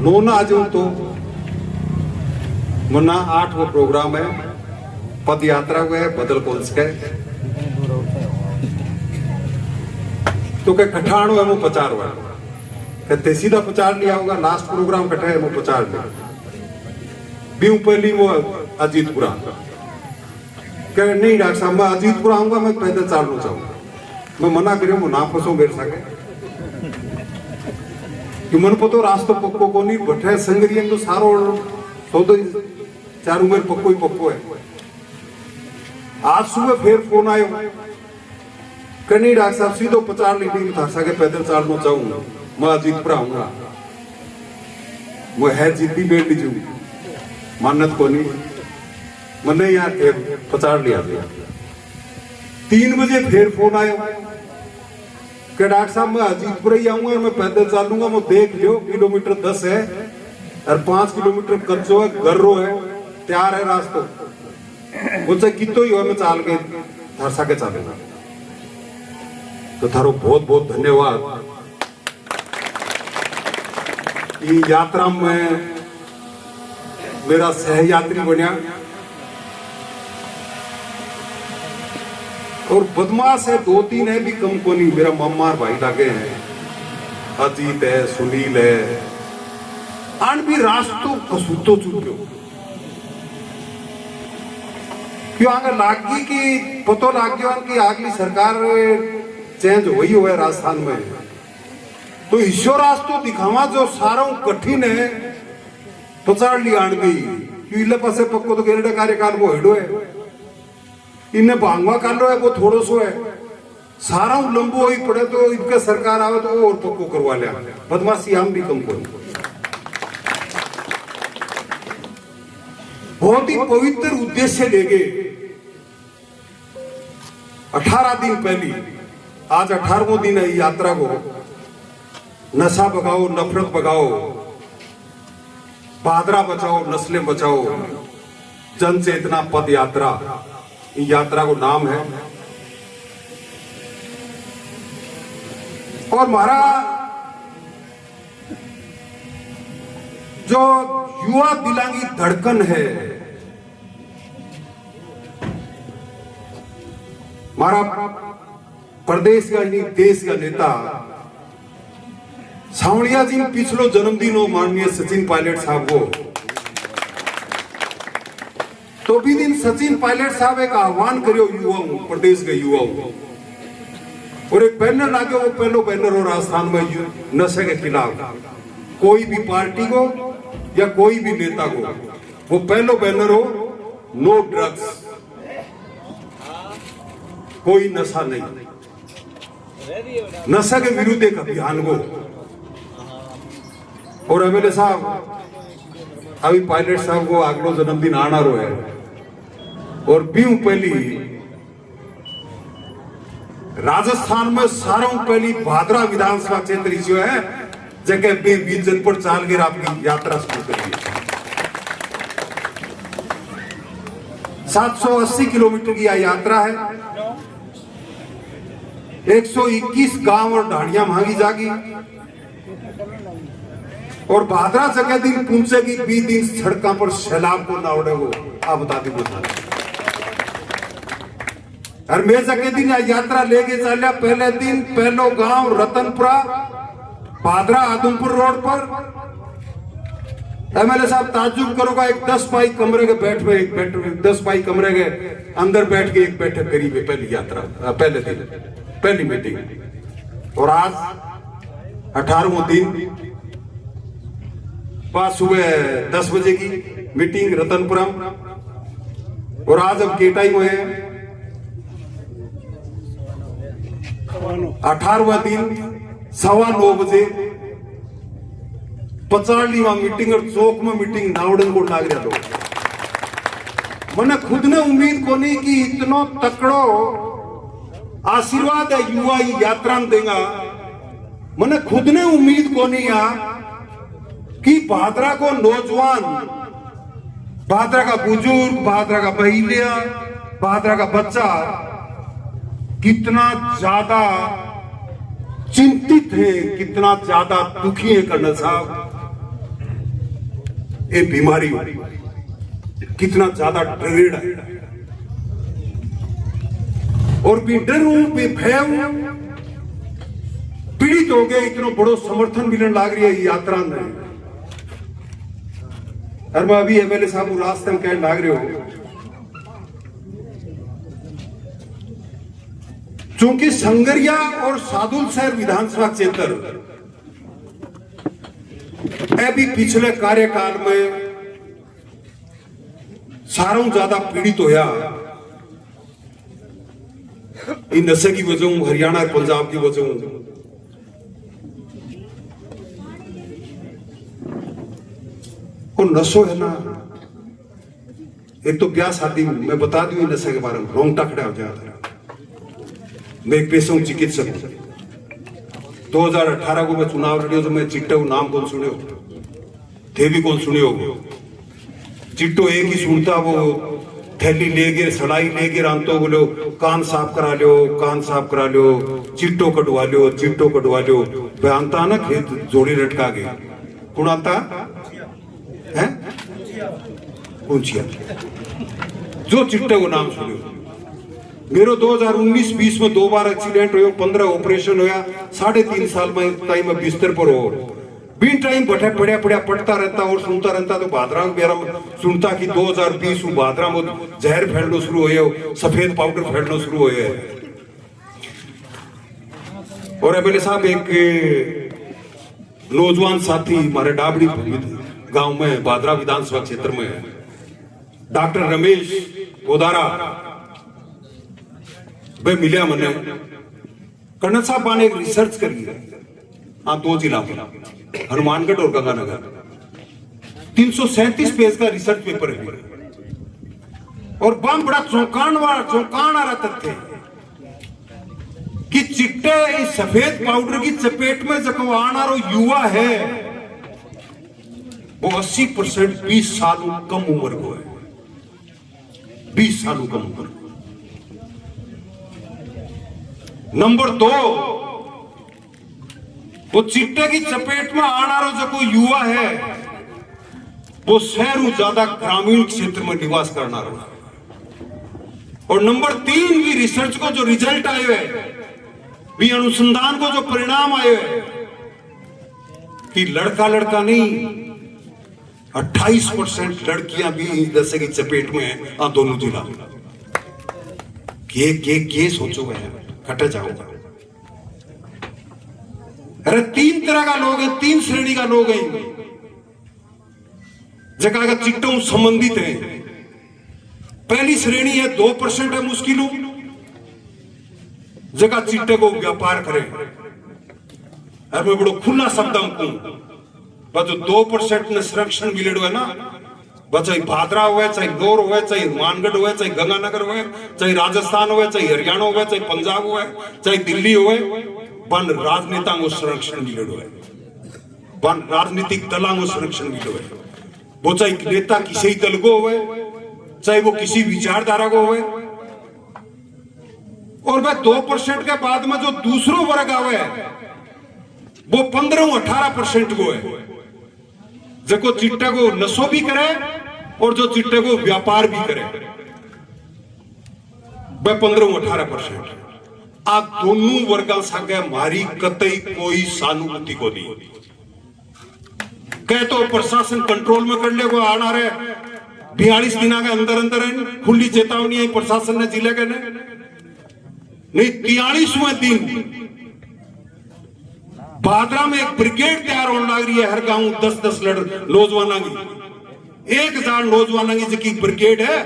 नोना आ जाऊं, तो मुन्ना 8 वो प्रोग्राम है, पद यात्रा हुआ है बदल कोल्स के, तो क्या कठाणो है वो प्रचार हुआ, कहते सीधा प्रचार लिया होगा, लास्ट प्रोग्राम कठा है वो प्रचार लिया भी पहली वो अजीतपुरा। कह नहीं डॉक्टर साहब मैं अजीतपुरा आऊंगा, मैं पैदल चालना चाहूंगा। मैं मना करियो, वो ना फंसो मेरे सके कि मन पतो रास्तो पक्को को नहीं बैठे संगरियन तो सारो सौदो चारू मेरे पक्को ही पक्को है। आज सुबह फिर फोन आयो, कहीं डॉक्टर साहब सीधो प्रचार लीडिंग था सके पैदल चालना चाहूंगा, मैं अजीतपुरा आऊंगा। वो है जिद्दी बेटी जू मानत को नहीं, मैंने यहाँ प्रचार लिया गया। 3 बजे फिर फोन आया कि डॉक्टर साहब मैं अजीतपुरा ही आऊंगा, मैं पैदल चालूंगा, मैं देख लियो किलोमीटर 10 है और 5 किलोमीटर कच्चो है, गर्रो है, तैयार है रास्ता, मुझसे कितो ही हो मैं चाल के धरसा के चालेगा। तो थारो बहुत बहुत धन्यवाद। ये यात्रा में मेरा सहयात्री बनिया, और बदमाश है 2-3 है भी कम को नहीं, मेरा मम्मार भाई लागे हैं, अजीत है, सुनील है, आन भी रास्तों कसूतो चुक्यो क्यों आगे लागी कि पतो लाग गया कि अगली सरकार चेंज हुई हुआ है राजस्थान में, तो ईश्वर रास्तों दिखावा जो सारा कठिन है पचाड़ लिया आन गई क्यों इले पासे पक्को तो केरड़ा कार्यकाल वो हेडो है, इन्हें भांगवा काल लो है वो थोड़ो सो है, सारा लंबो ही पड़े तो इनके सरकार आवे तो वो और पक्को करवा लिया। बदमाशी हम भी कम को बहुत ही पवित्र उद्देश्य लेके 18 दिन पहले, आज 18वां दिन है यात्रा को, नशा भगाओ, नफरत भगाओ, बादरा बचाओ, नस्लें बचाओ, जन चेतना पद यात्रा, यात्रा को नाम है। और हमारा जो युवा दिलांगी धड़कन है, हमारा प्रदेश का नहीं देश का नेता सावड़िया जी पिछलो जन्मदिन हो माननीय सचिन पायलट साहब को, तो भी दिन सचिन पायलट साहब एक आह्वान करियो युवाओं, प्रदेश के युवाओं, और एक बैनर लागे, वो पहलो बैनर हो राजस्थान में नशे के खिलाफ, कोई भी पार्टी को या कोई भी नेता को, वो पहलो बैनर हो नो ड्रग्स, कोई नशा नहीं, नशा के विरुद्ध एक अभियान को। और एमएलए साहब अभी पायलट साहब को अगलो जन्मदिन आना रो है, और बीऊ पहली राजस्थान में सारों पहली भादरा विधानसभा क्षेत्र जो है जगह पे 20 जनपद चाल के आपकी यात्रा शुरू करिए। 780 किलोमीटर की यह यात्रा है, 121 गांव और ढाड़ियां मांगी जागी, और भादरा जगह दिन पहुंचेगी 20 दिन सड़कों पर सैलाब को ना उड़े, वो आप बता दी और मैं जगह दिन यात्रा लेके चलिया। पहले दिन पहलो गांव रतनपुरा भादरा आदमपुर रोड पर, एमएलए साहब ताज्जुब करोगा, एक 10 बाई कमरे के बैठ में एक बैठ 10 बाई कमरे के अंदर बैठ के एक बैठक करी है पहली यात्रा, पहले दिन पहली मीटिंग। और आज 18वां दिन पास सुबह 10 बजे की मीटिंग रतनपुरम, और आज अब के टाइम है 18वां दिन 9:15 बजे 45वां मीटिंग, और चौक में मीटिंग नावड़न को लाग रहा लोग। मैंने खुद ने उम्मीद को नहीं कि इतना तकड़ो आशीर्वाद है युवा यात्रा में देगा। मैंने खुद ने उम्मीद को नहीं आ कि भादरा को नौजवान, भादरा का बुजुर्ग, भादरा का महिला, भादरा का बच्चा कितना ज्यादा चिंतित है, कितना ज्यादा दुखी है कर्नल साहब, ये बीमारी कितना ज्यादा डरेड़ा है। और भी डर हूं, भी भय हूं, पीड़ित हो गए, इतना बड़ो समर्थन मिलने लग रही है यात्रा में। और मैं अभी एमएलए साहब को रास्ते में कहने लग रहे हो, चूंकि संगरिया और सादुल शहर विधानसभा क्षेत्र अभी पिछले कार्यकाल में सारों ज्यादा पीड़ित होया इन नशे की वजह, हरियाणा और पंजाब की वजह। और नशो है ना, एक तो ब्याह शादी मैं बता दूं नशे के बारे में रोंगटा खड़ा हो जाता है। मैं एक पेशा हूं चिकित्सक। 2018 को मैं चुनाव लड़ियो तो मैं चिट्टे को नाम कौन सुने हो, थे भी कौन सुने हो। चिट्टो एक ही सुनता, वो थैली लेके सड़ाई लेके रांतो बोलो कान साफ करा लो, कान साफ करा लो, चिट्टो कटवा लो, चिट्टो कटवा लो। बयानता ना खेत जोड़ी लटका के कौन आता है पूछिया, जो चिट्टे को नाम सुने। मेरो 2019-20 में 2 बार एक्सीडेंट हो, 15 ऑपरेशन होया, 3.5 साल में टाइम में बिस्तर पर हो, बीन टाइम बैठे पड़िया पड़िया पढ़ता रहता और सुनता रहता। तो भादरा में सुनता कि 2020 भादरा में जहर फैलना शुरू हो, सफेद पाउडर फैलना शुरू हो। और एमएलए साहब एक नौजवान साथी हमारे डाबड़ी गांव में भादरा विधानसभा क्षेत्र में डॉक्टर रमेश गोदारा वे मिले मैंने। कर्नल साहब ने एक रिसर्च करी है, हाँ 2 जिला में हनुमानगढ़ और गंगानगर, 337 पेज का रिसर्च पेपर है। और बड़ा चौंकान आ रहा तथ्य कि चिट्टे इस सफेद पाउडर की चपेट में जब आना रो युवा है वो 80% 20 साल कम उम्र को है, 20 साल कम उम्र। नंबर 2, वो चिट्टे की चपेट में आना रो जो कोई युवा है वो शहरों ज्यादा ग्रामीण क्षेत्र में निवास करना रहा। और नंबर 3 भी रिसर्च को जो रिजल्ट आए हुए, भी अनुसंधान को जो परिणाम आए हुए कि लड़का लड़का नहीं 28% लड़कियां भी दशे की चपेट में है। दोनों जिला के सोचो कटे जाओ। अरे 3 तरह का लोग है, 3 श्रेणी का लोग हैं जगह का चिट्टों संबंधित है। पहली श्रेणी है 2% है मुश्किलों जगह चिट्टे को व्यापार करे। अरे मैं बड़ो खुला शब्द जो 2% ने संरक्षण मिले है ना, चाहे भादरा हुए, चाहे इंदौर हुए, चाहे हनुमानगढ़ हुए, चाहे गंगानगर हुए, चाहे राजस्थान हुए, चाहे हरियाणा हुए, चाहे पंजाब हुए, चाहे दिल्ली हुए, वन राजनेता को संरक्षण मिले हुए, वन राजनीतिक दलों को संरक्षण मिले हुए। वो चाहे नेता किसी दल को हुए, चाहे वो किसी विचारधारा को हुए। और वह 2% के बाद में जो दूसरों वर्ग आवे वो 15-18% को है, जो चिट्टे को नशो भी करे और जो चिट्टे को व्यापार भी करे, वह 15-18%। आप दोनों वर्गों संगे हमारी कतई कोई सहानुभूति को नहीं। कह तो प्रशासन कंट्रोल में कर ले, वो आना रहे 42 दिन के अंदर अंदर खुली चेतावनी है प्रशासन ने जिले के नहीं। 43वें दिन भादरा में एक ब्रिगेड तैयार होने लग रही है। हर गांव 10-10 नौजवानों की, 1000 नौजवानों की जी ब्रिगेड है।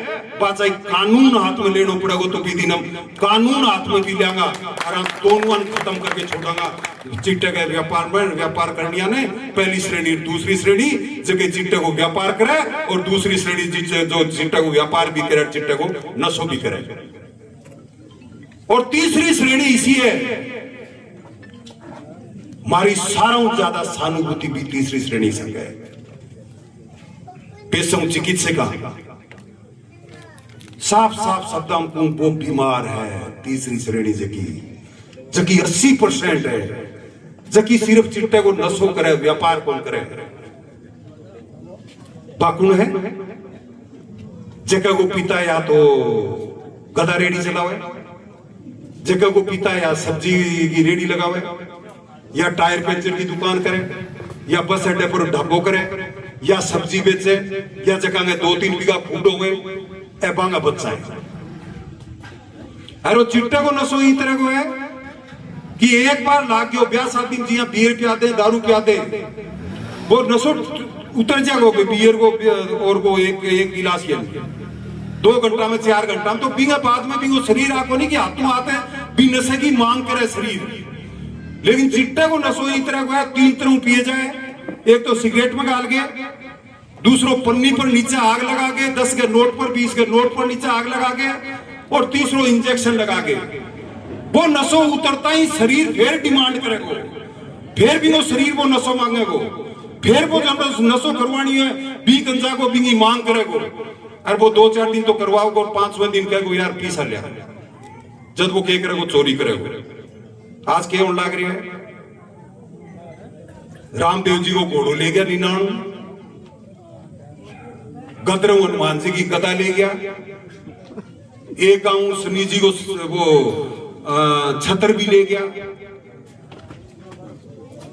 बाचाई कानून हाथ में लेना पड़ेगा तो भी दिन हम कानून हाथ में भी लेंगा और हम दोनों खत्म करके छोड़ांगा। चिट्टे के व्यापार में व्यापार करनिया ने पहली श्रेणी, दूसरी श्रेणी जगह चिट्टे को व्यापार करे और दूसरी श्रेणी जो चिट्टे को व्यापार भी करे, चिट्टे को नशो भी करे। और तीसरी श्रेणी इसी है, हमारी सारों ज्यादा सहानुभूति भी तीसरी श्रेणी से है। पेशों चिकित्सका साफ साफ शब्दों को वो बीमार है। तीसरी श्रेणी जकी 80% है, जकी सिर्फ चिट्टे को नशो करे, व्यापार कौन करे। बाकुन है जगह को पिता या तो गधा रेडी चलावे, जगह को पिता या सब्जी की रेडी लगावे, या टायर पंचर की दुकान करे, या बस अड्डे पर ढाबो करे, या सब्जी बेचे, या जगह में 2-3 बीघा फूट हो गए बांगा बच्चा है। अरे चिट्टे को नशो इस तरह को है कि एक बार लाग गयो 20 शादी जी बियर पिया दे, दारू पिया दे, वो नशो उतर जाएगा बियर को और को एक गिलास के 2 घंटा में 4 घंटा में तो पीगा। बाद में भी वो शरीर आको नहीं कि हाथों आते भी नशे की मांग करे शरीर। लेकिन चिट्टे को नशो इस तरह को है 3 तरह पिए जाए। एक तो सिगरेट में डाल के, दूसरों पन्नी पर नीचे आग लगा के, 10 के नोट पर 20 के नोट पर नीचे आग लगा के, और तीसरों इंजेक्शन लगा के। वो नशो उतरता ही शरीर फिर डिमांड करेगा, फिर भी वो शरीर वो नशो मांगेगा, फिर वो जब नशो करवानी है बी गंजा को भी मांग करेगा। अरे वो 2-4 दिन तो करवाओगे और 5वें दिन कहेगो यार पीसा लिया, जब वो कह करेगो चोरी करेगो। आज क्या होने लग रही है, रामदेव जी को घोड़ो ले गया 99, गदर हनुमान जी की गदा ले गया, एक गांव शनि जी को वो छतर भी ले गया।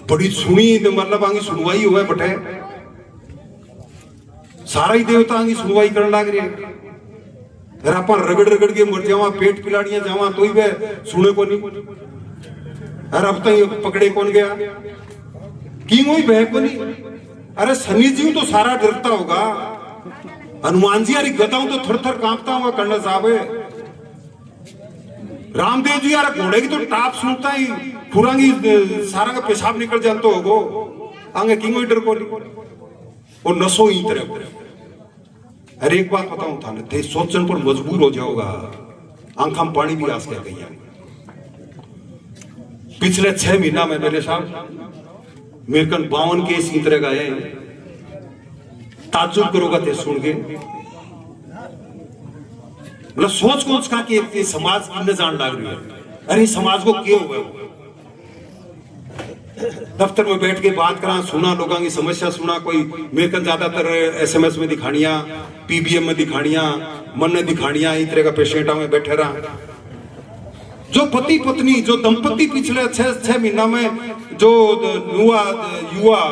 बड़ी सुनी मतलब आगे सुनवाई हुआ है बटे, सारा ही देवता आगे सुनवाई करने लग रही है। आप रगड़ रगड़ के मर जावा, पेट पिलाड़िया जावा तो ही वे सुने को नहीं। अरे अब तक पकड़े कौन गया की वही बह को नहीं। अरे शनि जी तो सारा डरता होगा, हनुमान जी यार गदाऊं तो थर थर कांपता होगा कर्नल साहब। रामदेव जी यार घोड़े की तो टाप सुनता ही फुरांगी सारा का पेशाब निकल जाता होगो, आगे किंग डर को और नशो ही तरह। अरे एक बात बताऊं था ना, सोचन पर मजबूर हो जाओगा, आंखा में पानी भी आस गई है। पिछले 6 महीना में मेरे साहब मेरे कन 52 केस इस तरह का है। ताज्जुब करोगा थे सुन के, मतलब सोच कोच का कि समाज किन्ने जान लग रही है। अरे समाज को क्यों हुआ, दफ्तर में बैठ के बात करा, सुना लोगों की समस्या सुना। कोई मेरे को ज्यादातर SMS में दिखानिया, PBM में दिखानिया, मन ने दिखानिया, इस तरह का पेशेंट में बैठे रहा। जो पति पत्नी, जो दंपति पिछले 6 महीना में जो युवा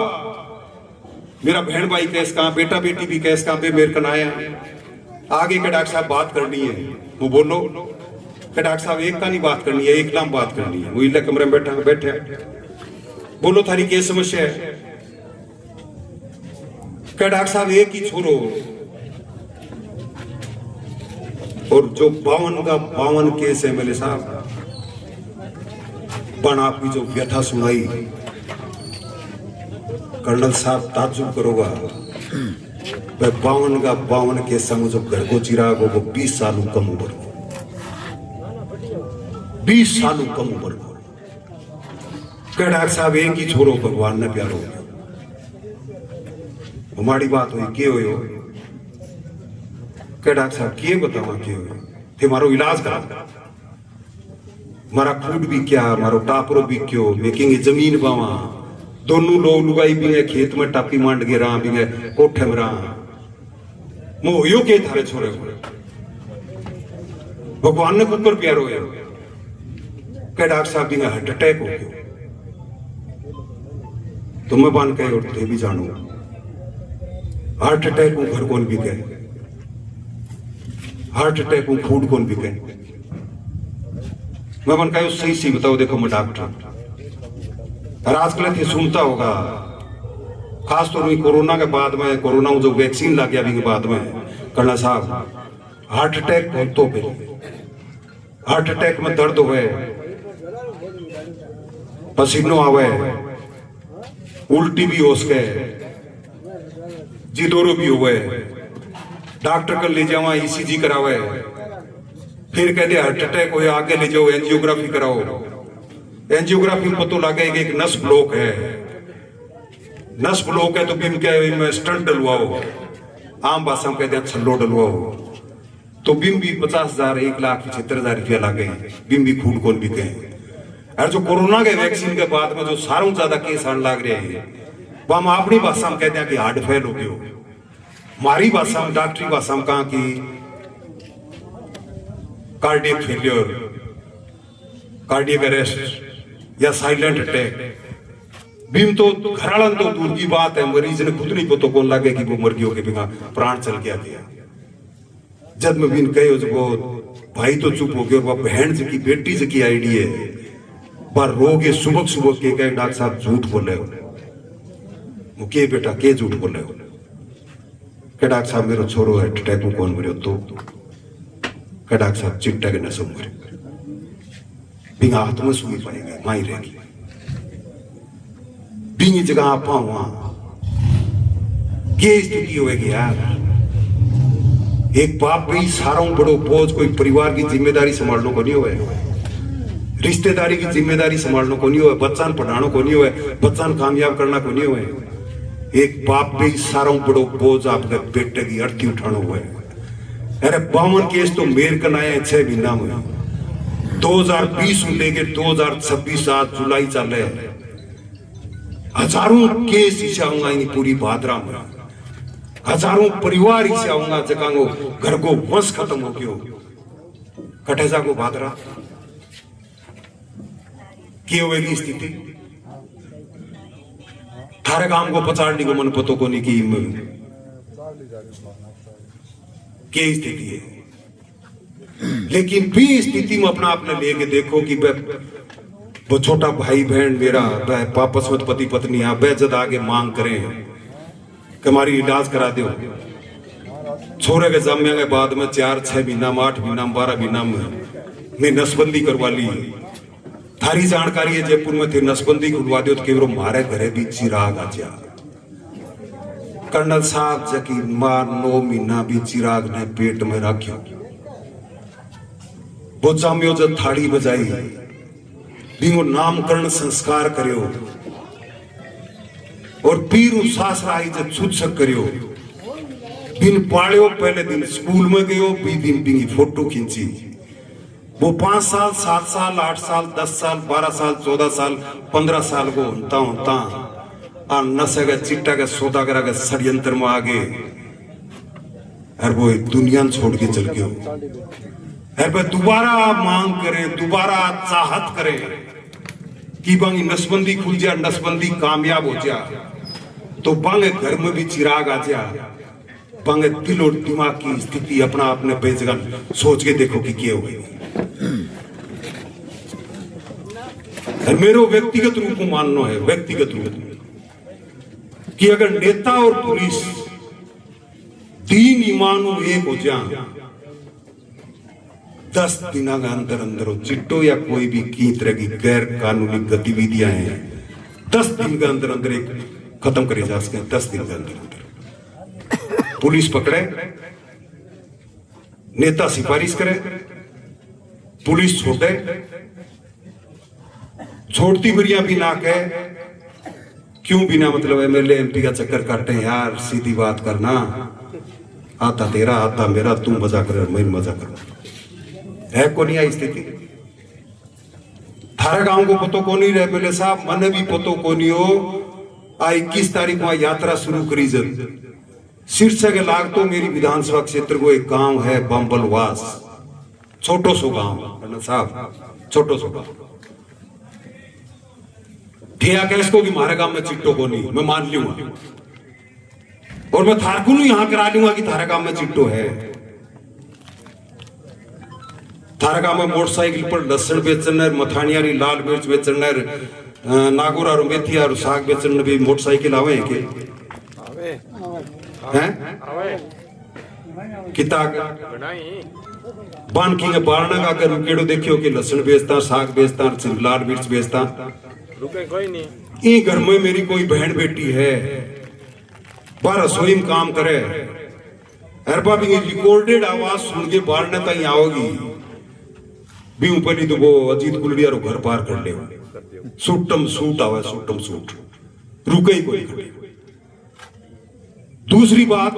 मेरा बहन भाई केस का, बेटा बेटी भी केस का पे मेरे को आया, आगे के डॉक्टर साहब बात करनी है, वो बोलो कि डॉक्टर साहब एक का नहीं बात करनी है, एक नाम बात करनी है। वो इले कमरे में बैठे बोलो थारी क्या समस्या है? क्या डॉक्टर साहब एक ही छोरो। और जो 52 केस है मेरे साहब, पण आपकी जो व्यथा सुनाई, कर्नल साहब ताज्जुब करोगा, 52 केस में जो घर को चिराग हो, वो 20 साल कम उम्र हो, 20 साल कम उम्र हो। क्या डॉक्टर साहब एक ही छोरो, भगवान ने प्यारो। हमारी बात हुई के हो? क्या डॉक्टर साहब के बतावा के हो? थे मारो इलाज करा, मारा फूड भी क्या, मारो टापरो भी क्यों, मेकिंग जमीन बावा, दोनों लोग लुगाई भी है, खेत में टापी मांड के रहा भी है, कोठे में रहा, मोयो के थारे छोरे भगवान ने खुद पर प्यारो है। क्या डॉक्टर साहब भी हार्ट अटैक हो गया, तुम्हें बांध के और थे भी जानो, हार्ट अटैक को घर कौन भी गए, हार्ट अटैक को फूड कौन भी गए। मैं बन का सही बताओ, देखो मैं डॉक्टर और आजकल थे सुनता होगा, खासतौर में कोरोना के बाद में, कोरोना में जो वैक्सीन लग गया अभी के बाद में, कर्नल साहब हार्ट अटैक बहुत तो हार्ट अटैक में दर्द हुए, पसीनो आवे, उल्टी भी हो सके, जिदोरो भी हुए, डॉक्टर कर ले जावा, ECG करावे, फिर कहते हार्ट अटैक हो, आगे ले जाओ एंजियोग्राफी कराओ। एंजियोग्राफी में पता लगे कि एक नस ब्लॉक है, नस ब्लॉक है तो बिम क्या स्टंट डलवाओ, आम भाषा में कहते हैं छल्लो डलवाओ। तो बिम भी 50,000, 1,75,000 रुपया लागे, बिम भी खून कौन भी कहे। और जो कोरोना के वैक्सीन के बाद में जो सारों ज्यादा केस आने लग रहे हैं, वो हम अपनी भाषा में कहते हैं कि हार्ट फेल हो गयो, हमारी भाषा में, डॉक्टरी भाषा में कहा कि कार्डियक फेलियर, कार्डियक अरेस्ट या साइलेंट अटैक। बीम तो घरालन तो दूर की बात है, मरीज ने खुद नहीं पता कौन लगे कि वो मर गयो, के बिना प्राण चल गया। जब मैं बिन कहे वो भाई तो चुप हो गया, वो बहन जी की बेटी जी की आईडी है, पर रोगे सुबह सुबह के कहे डॉक्टर साहब झूठ बोले हो, वो के बेटा के झूठ बोले हो, के डॉक्टर साहब मेरा छोरो है अटैक में कौन मरियो, तो के डॉक्टर साहब चिट्टा के नसों मरे, बिना हाथ में सुई पाएंगे माई रहेगी, बिनी जगह आप वहां ये स्थिति होगी यार। एक बाप भी सारा बड़ो बोझ, कोई परिवार की जिम्मेदारी संभालने को नहीं हुए, रिश्तेदारी की जिम्मेदारी संभालने को नहीं हुए, बच्चा पढ़ाने को नहीं हुए, बच्चा कामयाब करना को नहीं हुए। एक बाप भी सारा बड़ो बोझ आपके बेटे की अर्थी उठाना हुआ है। अरे 52 केस तो मेरे कन आए 6 महीना में, 2020 में लेके 2026 आज जुलाई चल रहे, हजारों केस इसे आऊंगा पूरी भादरा में, हजारों परिवार इसे आऊंगा जगांगो, घर को वंश खत्म हो गयो, कटेजा को भादरा की होगी स्थिति। थारे काम को पचाड़ने को मन पतो को नहीं की स्थिति है। लेकिन भी स्थिति में अपना आपने लेके देखो कि वो छोटा भाई बहन मेरा पापस में पति पत्नी यहाँ बेजद आगे मांग करें कि हमारी इलाज करा दो, छोरे के जमिया के बाद में 4-6 महीना में, 8 महीना में, 12 महीना में नसबंदी करवा ली। थारी जानकारी है जयपुर में थे नसबंदी खुलवा दो तो केवल मारे घरे भी चिराग आ जा। कर्नल साहब जकी मार 9 महीना भी चिराग ने पेट में रखा, वो जामियो जब थाड़ी बजाई, बिंगो नामकरण संस्कार करियो और पीर सासराई जब छुच्छक करियो, बिन पाड़ियो पहले दिन स्कूल में गयो, बी दिन बिंगी फोटो खींची, वो 5 साल 7 साल 8 साल 10 साल 12 साल 14 साल 15 साल को होता और नशे का चिट्टा का सौदा करा का षड्यंत्र में आगे और वो दुनिया छोड़ के चल गयो। और दोबारा मांग करे, दोबारा चाहत करे कि बंग नसबंदी खुल जा, नसबंदी कामयाब हो जा, तो बंग घर में भी चिराग आ जा। बंग दिल और दिमाग की स्थिति अपना अपने बेजगन सोच के देखो कि क्या होगी। और मेरो व्यक्तिगत रूप में मानना है, व्यक्तिगत रूप कि अगर नेता और पुलिस दीन ईमान एक हो जाए 10 दिन के अंदर अंदर हो चिट्टो या कोई भी की तरह की गैर कानूनी गतिविधियां हैं 10 दिन के अंदर अंदर एक खत्म करे जा सके। 10 दिन के अंदर अंदर पुलिस पकड़े, नेता सिफारिश करे, पुलिस छोड़े, छोड़ती बरिया भी ना कहे क्यों बिना मतलब एमएलए एमपी का चक्कर काटते हैं यार, सीधी बात करना, आता तेरा आता मेरा, तू मजा कर मैं मजा कर है को नहीं आई स्थिति। थारा गांव को पतो को नहीं रहे पहले साहब, मन भी पतो को नहीं हो। आ 21 तारीख को यात्रा शुरू करी जब शीर्षक लाग तो मेरी विधानसभा क्षेत्र को एक गांव है बम्बलवास, छोटो सो गांव साहब, छोटो सो गांव ठिया कह इसको कि हमारे गांव में चिट्टो को नहीं, मैं मान लूंगा और मैं थारकू यहां करा लूंगा कि थारा गांव में चिट्टो है। थारा गांव में मोटरसाइकिल पर लसन बेचना, मथानियारी लाल मिर्च बेचना, नागौर और मेथी और साग बेचना भी मोटरसाइकिल आवे के हैं किताब बान की बारना का अगर रुकेड़ो देखियो कि लसन बेचता, साग बेचता, लाल मिर्च बेचता, कोई नहीं। घर में मेरी कोई बहन बेटी है पर रसोई में काम करे, अरबा भी रिकॉर्डेड आवाज सुन के बारने तक आओगी भी ऊपर ही तो वो अजीत कुलड़िया रो घर पार कर ले, सुट्टम सूट आवा, सुट्टम सूट रुके ही कोई खड़े। दूसरी बात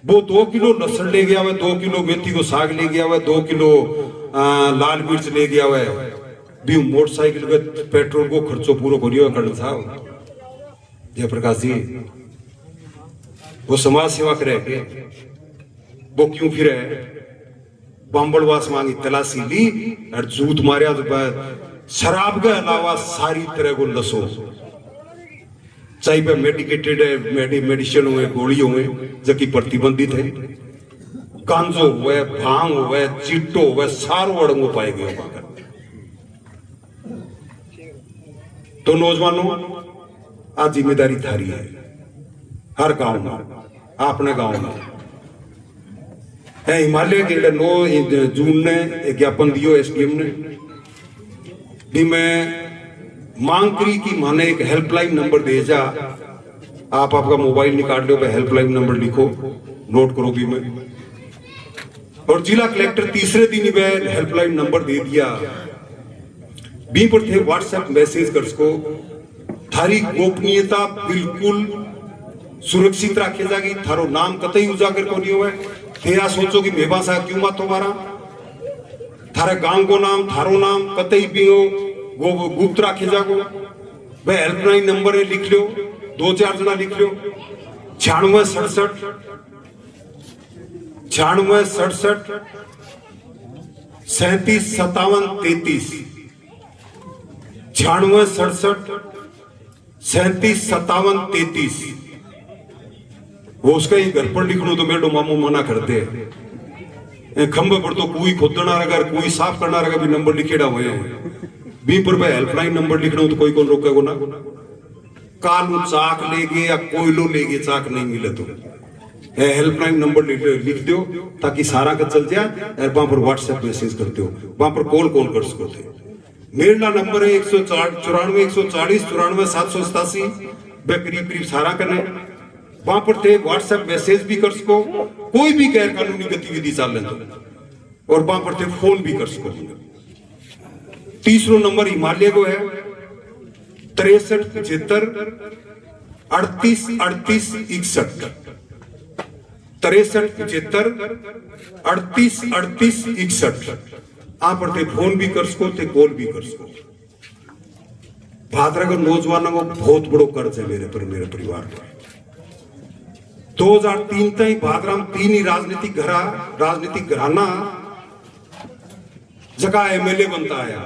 वो 2 किलो लहसुन ले गया हुआ, 2 किलो मेथी को साग ले गया हुआ, 2 किलो लाल मिर्च ले गया हुआ है भी मोटरसाइकिल का पेट्रोल को खर्चो पूरा करियो कर्नल साहब जयप्रकाश जी। वो समाज सेवा करे के वो क्यों फिरे बम्बलवास मांगी तलाशी ली और जूत मारिया तो शराब के अलावा सारी तरह को लसो चाहे पे मेडिकेटेड मेडिसिन हुए, गोली हुए जबकि प्रतिबंधित है, गांजो हुए, भांग हुए, चिट्टो हुए, सारो अड़ंगो पाए गए। तो नौजवानों आज जिम्मेदारी थारी है, हर गांव में, अपने गांव में हिमालय के 9 जून ने ज्ञापन दियो एसडीएम ने भी मैं मांग करी कि माने एक हेल्पलाइन नंबर दे जा, आप आपका मोबाइल निकाल लो, हेल्पलाइन नंबर लिखो, नोट करो भी मैं। और जिला कलेक्टर तीसरे दिन ही हेल्पलाइन नंबर दे दिया भी पर थे व्हाट्सएप मैसेज कर सको, थारी गोपनीयता बिल्कुल सुरक्षित रखी जाएगी, थारो नाम कतई उजागर को नहीं हुआ थे। या सोचो कि मेवा सा क्यों मत तुम्हारा थारे गांव को नाम, थारो नाम कतई भी हो वो गुप्त रखे जागो। वह हेल्पलाइन नंबर है, लिख लो, 2-4 जना लिख लो, 9667 9667 375733 9667 375733। वो उसका ही घर पर लिखनो तो मेरे मामू मना करते हैं, खंबे पर तो कोई खोदना अगर कोई साफ करना अगर भी नंबर लिखेड़ा हुए हैं भी पर हेल्पलाइन नंबर लिखना तो कोई कौन रोकेगा ना। कालू चाक ले गए या कोयलो ले गए, चाक नहीं मिले तो हेल्पलाइन नंबर लिख दो ताकि सारा का चल जाए। वहां पर व्हाट्सएप मैसेज करते हो, वहां पर कॉल कर सकते हो। मेरा नंबर है 194 140 94 787 वे करीब करीब सारा करने वहां पर थे व्हाट्सएप मैसेज भी कर सको, कोई भी गैर कानूनी गतिविधि चल तो, और वहां पर थे फोन भी कर सको। तीसरा नंबर हिमालय को है 63 75 38 38 61 63 75 38 38 61। आप पढ़ते फोन भी कर सको ते कॉल भी कर सको। भादरा का नौजवानों को बहुत बड़ो कर्ज है मेरे परिवार पर। 2003 तक भादरा में 3 ही राजनीतिक घराना जगह एमएलए बनता आया।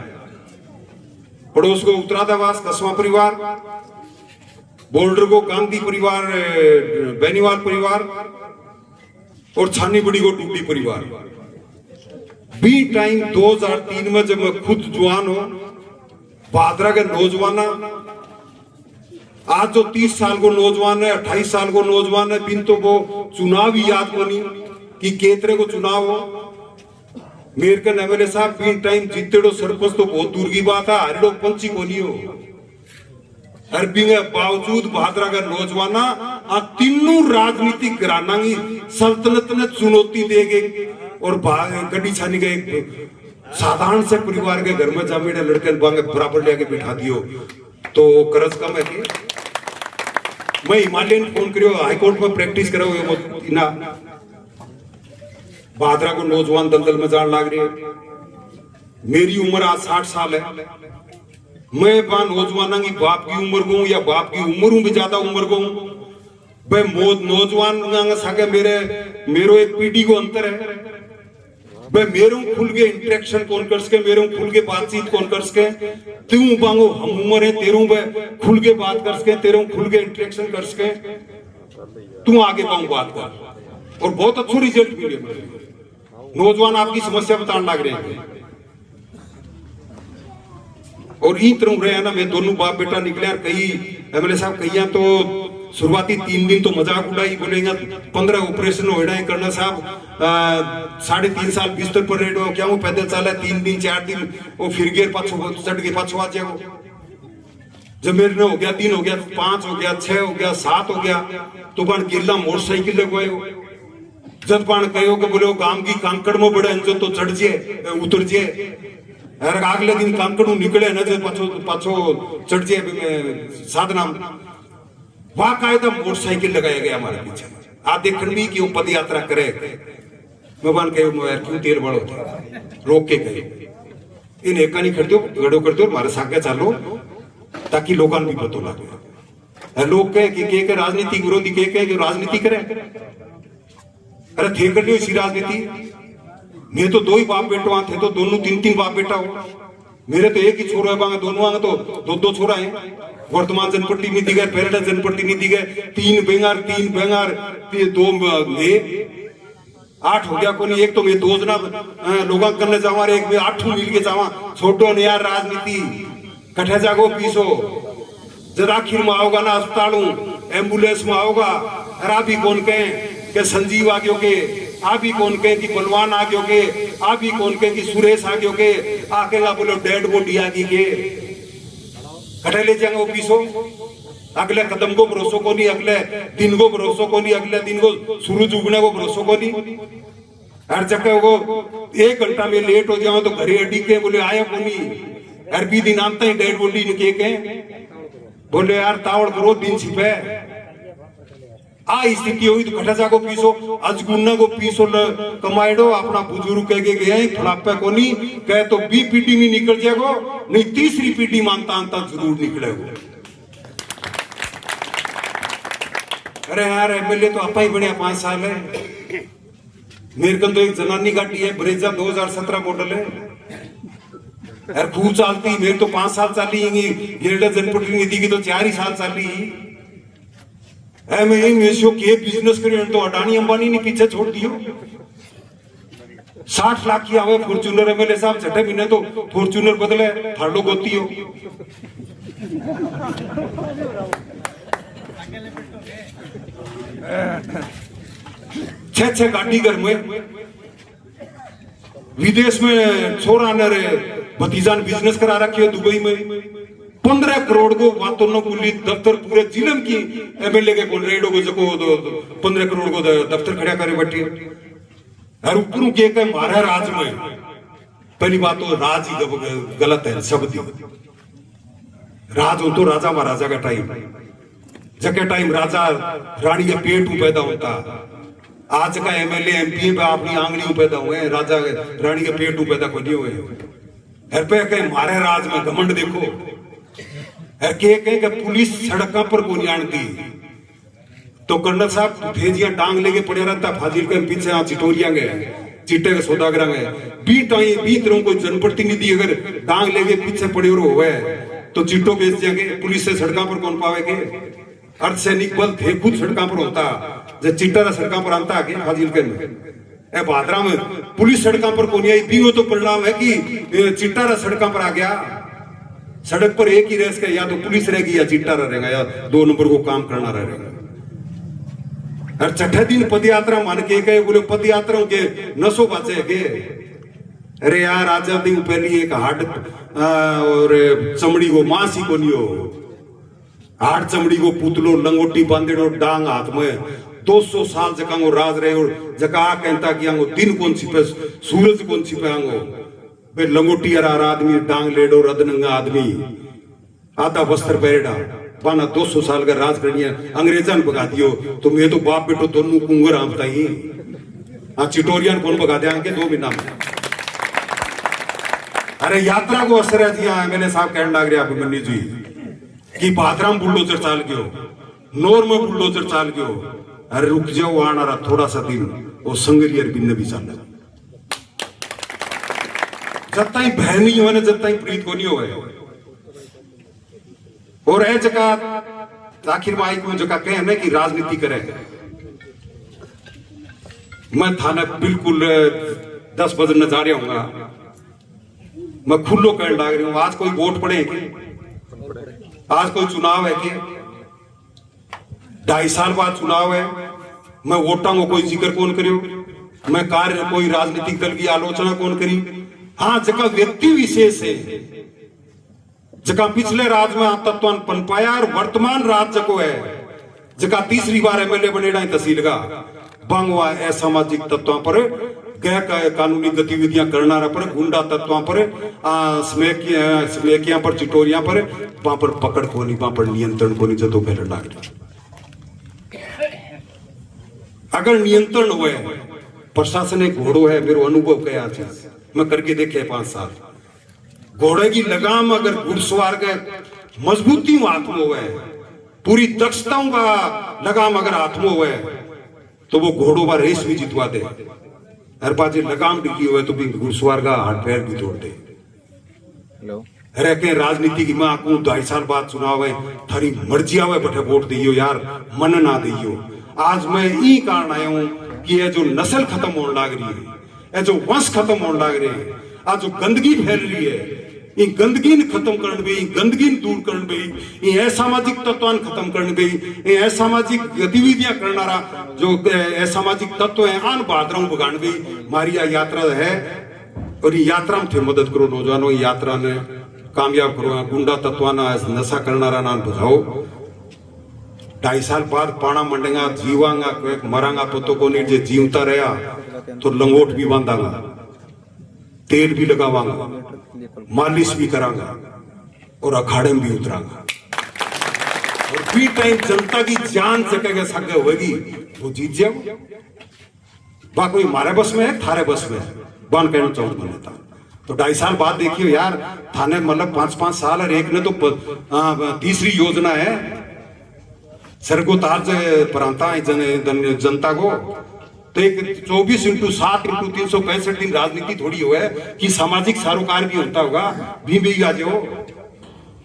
पड़ोस को उत्तरादावास कसवा परिवार, बोल्डर को गांधी परिवार, बेनीवाल परिवार और छानी बड़ी को टूटी परिवार। बी टाइम 2003 में जब मैं खुद जवान हो, भादरा के नौजवान आज जो 30 साल को नौजवान है, 28 साल को नौजवान है, बिन तो वो चुनाव ही याद बनी कि केतरे को चुनाव हो। मेरे का एमएलए साहब बी टाइम जीतेड़ो सरपंच तो बहुत दूर की बात है, हरिडो पंची को नहीं हो। अरबी के बावजूद भादरा का नौजवान तीनों राजनीतिक घराना की सल्तनत ने चुनौती दे गए और गड्डी छानी के एक साधारण से परिवार के घर में जा मेरे लड़के बराबर लेके बिठा दियो तो कर्ज कम है कि मैं हिमालयन फोन करियो हाईकोर्ट में प्रैक्टिस करो ना। भादरा को नौजवान दलदल में जान लाग रही है। मेरी उम्र आज 60 साल है। मैं नौजवान की बाप की उम्र को या बाप की उम्र भी ज्यादा उम्र को भाई नौजवान साके मेरो एक पीढ़ी को अंतर है। भाई मेरे खुल के इंटरेक्शन कौन कर सके, मेरे खुल के बातचीत कौन कर सके। तू बांगो हम उम्र है तेरू खुल के बात कर सके, तेरू खुल के इंटरेक्शन कर सके, तू आगे पाऊं बात कर और बहुत अच्छा रिजल्ट मिले। नौजवान आपकी समस्या बताने लग रहे हैं और ई तरह रहे हैं ना। मैं दोनों बाप बेटा निकले और कई एमएलए साहब कई तो शुरुआती 3 दिन तो मजाक उड़ाई, बोलेंगे 15 ऑपरेशन हो करना साहब 3.5 साल बिस्तर पर रेड हो क्या वो पैदल चला 3 दिन 4 दिन वो फिर गिर पाछो चढ़ के पाछो आ जाओ। जब मेरे ने हो गया 3 हो गया 5 हो गया 6 हो गया 7 हो गया तो बन गिरला मोटरसाइकिल लगवायो। जब बन कहो कि बोले गांव की कांकड़ में बड़े जो तो चढ़ जे उतर जे अरे अगले दिन कांकड़ निकले न जो पाछो चढ़ जे साधना वाकायदा मोटरसाइकिल लगाया गया हमारे पीछे। आप देखने भी कि वो पद यात्रा करे मैं क्यों तेल बड़ो रोक के गए इन एका नहीं खड़ते हो गड़ो करते हो हमारे साथ चालो ताकि लोगों भी पतो लगे। लोग कहे कि राजनीति विरोधी के राजनीति करे। अरे थे कर लियो इसी राजनीति। मैं तो 2 ही बाप बेटो थे तो दोनों 3 बाप बेटा हो। मेरे तो एक ही छोरा है, दोनों आगे तो 2 छोरा है। वर्तमान जनप्रतिनिधि गए, पहले जनप्रतिनिधि गए, 3 बेंगार 2 में 8 हो गया। कोई एक तो मैं 2 जना लोग करने जावा, एक में 8 मिल के जावा। छोटो ने यार राजनीति कठे जागो पीसो जब आखिर में आओगा ना अस्पताल एम्बुलेंस में आओगा। अरे भी कौन कहे कि संजीव आ गयो के, आ भी कौन कहे कि बलवान आ गयो के, आ भी कौन कहे कि सुरेश आ गयो के, आकेगा बोलो डेड बॉडी आ गई के कटे ले जाएंगे वो पीसो। अगले कदम को भरोसो को नहीं, अगले दिन को भरोसो को नहीं, अगले दिन को सूरज उगने को भरोसो को नहीं। हर जगह को 1 घंटा में लेट हो जाओ तो घरे अड्डी के बोले आया को नहीं। अरबी दिन आमता ही डेड बॉडी के बोले यार तावड़ करो दिन छिपे आ स्थिति हुई तो खटा जाको पीसो अजगुन्ना को पीसो कमाएडो अपना बुजुर्ग कह के गए फलापे को नहीं कहे तो 20 पीढ़ी में निकल जाएगो नहीं 3री पीढ़ी मानता आंता जरूर निकलेगो। अरे यार एमएलए तो आपा ही बढ़िया 5 साल है। मेरे को तो एक जनानी गाड़ी है ब्रेजा 2017 मॉडल है यार खूब चलती। मेरे तो 5 साल चली गिरडा जनप्रतिनिधि की तो 4 ही साल चली। बिजनेस करिए तो अडानी अंबानी ने पीछे छोड़ दियो। 60 लाख की आवे फॉर्च्यूनर एमएलए साहब छठे महीने तो फॉर्च्यूनर बदले थार्डो गोती हो। छह गाड़ी घर में विदेश में छोरा ने भतीजा ने बिजनेस करा रखी है दुबई में 15 करोड़ को बातों न कुली दफ्तर पूरे जिले की एमएलए के को रेडो को जको 15 करोड़ को दफ्तर खड़ा करे बैठी और ऊपर के मारा राज में। पहली बात तो राज ही गलत है शब्द। राज हो तो राजा महाराजा का टाइम जगह टाइम राजा रानी के पेट में पैदा होता आज का एमएलए एमपी पे अपनी आंगलियों पैदा हुए हैं, राजा रानी के पेट पैदा को नहीं हुए। हर पे कहे मारे राज में घमंड देखो। हर के पुलिस सड़कों पर को नहीं आती तो कर्नल साहब भेजिया टांग लेके पड़े रहता फाजिल के पीछे यहाँ चिटोरिया गए चिट्टे के सौदागर गए बीत रहा कोई जनप्रतिनिधि अगर टांग लेके पीछे पड़े हुए तो चिट्टो बेच जाएंगे। पुलिस से सड़कों पर कौन पावेगे? अर्धसैनिक बल थे खुद सड़कों पर होता जब चिट्टा सड़कों पर आता आगे फाजिल के में भादरा में पुलिस सड़कों पर कौन आई भी वो तो परिणाम है कि चिट्टा सड़कों पर आ गया। सड़क पर एक ही रह या तो पुलिस रहेगी या चिट्टा रहेगा या 2 नंबर को काम करना रहेगा। और छठे दिन पदयात्रा मान के गए बोले पदयात्रा के नसो बचे के अरे यार आजादी पहली एक हाट और चमड़ी को मांसी को नहीं हो हाट चमड़ी को पुतलो लंगोटी बांधेड़ो डांग हाथ में 200 साल जका वो राज रहे और जका कहता कि आंगो दिन कौन छिपे सूरज कौन छिपे आंगो वे लंगोटी अरार आदमी डांग लेडो रदनंगा आदमी आधा वस्त्र पहरेडा पाना 200 साल का राज करनी है अंग्रेजन भगा दियो तो मैं तो बाप बेटो दोनों कुंगर आमता ही हाँ चिटोरियन कौन भगा दिया के 2 महीना में। अरे यात्रा को असर है जी एमएलए साहब कहने लग रहे अभिमन्यु जी कि बाथराम बुलडोजर चाल गयो नोर में बुलडोजर चाल गयो। अरे रुक जाओ आना रहा थोड़ा सा दिन और संगरियर बिन्न भी चल जब तक बहन नहीं हो जब तक प्रीत को नहीं हो और ऐ जगह आखिर में आई को जगह कहे ना कि राजनीति करे। मैं थाना बिल्कुल 10 बजे न जा रहा हूँ मैं खुल्लो कहने लग रही हूँ आज कोई वोट पड़े कि आज कोई चुनाव है कि 2.5 साल बाद चुनाव है मैं वोटा को कोई जिक्र कौन करियो मैं कार्य कोई राजनीतिक दल की आलोचना कौन करी। हाँ जगह व्यक्ति विशेष है जगह पिछले राज में तत्वान पन पाया और वर्तमान राज जको है जगह तीसरी बार एमएलए बनेड़ा तहसील का बांगवा असामाजिक तत्वों पर गैर कानूनी गतिविधियां करना पर गुंडा तत्वों पर स्मेकिया पर चिटोरिया पर वहां पर पकड़ को नहीं वहां पर नियंत्रण को नहीं जतो पहले डाक अगर नियंत्रण हुए प्रशासन एक घोड़ो है मेरे अनुभव क्या चीज मैं करके देखे 5 साल घोड़े की लगाम अगर घुड़सवार के मजबूती हाथ में हुए पूरी दक्षताओं का लगाम अगर हाथ में हुए तो वो घोड़ों का रेस भी जितवा दे। हर बात लगाम टिकी हुए तो भी घुड़सवार का हाथ पैर भी तोड़ दे। रह के राजनीति की मैं आपको 2.5 साल बाद चुनाव है थारी मर्जी आवे बठे वोट दियो यार मन ना दियो। आज मैं यही कारण आया हूं कि ये जो नस्ल खत्म होने लग रही है ये जो वंश खत्म होने लग रहे हैं आज जो गंदगी फैल रही है ये गंदगी खत्म करने में गंदगी दूर करने में ये असामाजिक तत्वान खत्म करने में ये असामाजिक गतिविधियां करना रहा जो असामाजिक तत्व है आन बादराओं बगान में हमारी यात्रा है और ये यात्रा में थे मदद करो नौजवानों यात्रा ने कामयाब करो गुंडा तत्वाना नशा करना रहा नान बुझाओ 2.5 साल बाद पाना मंडेगा जीवांगा मरांगा पतो को नहीं जे जीवता रहा तो लंगोट भी बांधांगा तेल भी लगावांगा मालिश भी करांगा और अखाड़े में भी उतरांगा और फ्री टाइम जनता की जान सकेगा सके होगी वो जीत जाओ बा कोई हमारे बस में है थारे बस में बान कहना चाहूँ मैंने था तो 2.5 साल बाद देखियो यार थाने मतलब 5-5 साल और एक ने तो तीसरी योजना है सरगोतार प्रांता जनता को तो एक 24x7x365 दिन राजनीति थोड़ी हो है कि सामाजिक सरोकार भी होता होगा भी आ जाओ।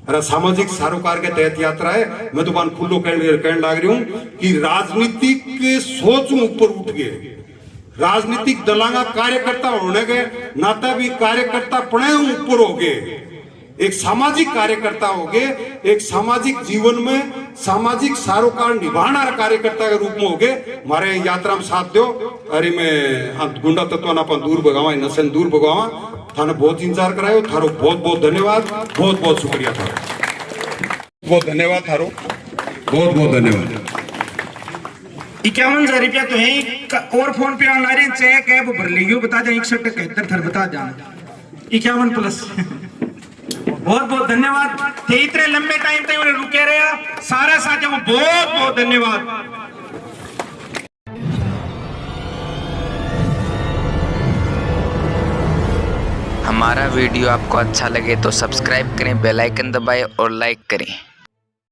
अरे सामाजिक सरोकार के तहत यात्रा है मैं तो खुल्लो कहने लग रही हूँ कि राजनीतिक सोच ऊपर उठ गए राजनीतिक दलांगा कार्यकर्ता होने के नाता भी कार्यकर्ता पड़े ऊपर हो गए एक सामाजिक कार्यकर्ता हो गए एक सामाजिक जीवन में सामाजिक सरोकार निभाना कार्यकर्ता के रूप में हो गए हमारे यात्रा में साथ दो। अरे मैं गुंडा तत्व ना दूर भगावा नशे दूर भगावा थाने बहुत इंतजार करायो थारो बहुत बहुत धन्यवाद बहुत बहुत शुक्रिया थारो बहुत धन्यवाद थारो बहुत बहुत धन्यवाद। 51,000 रुपया तो है और फोन पे ऑनलाइन चेक है वो भर लियो बता दें 61 थर बता जाना 51 प्लस बहुत बहुत धन्यवाद थे इतने लंबे टाइम तक उन्हें रुके रहा सारा साथियों को बहुत बहुत धन्यवाद। हमारा वीडियो आपको अच्छा लगे तो सब्सक्राइब करें, बेल आइकन दबाएं और लाइक करें।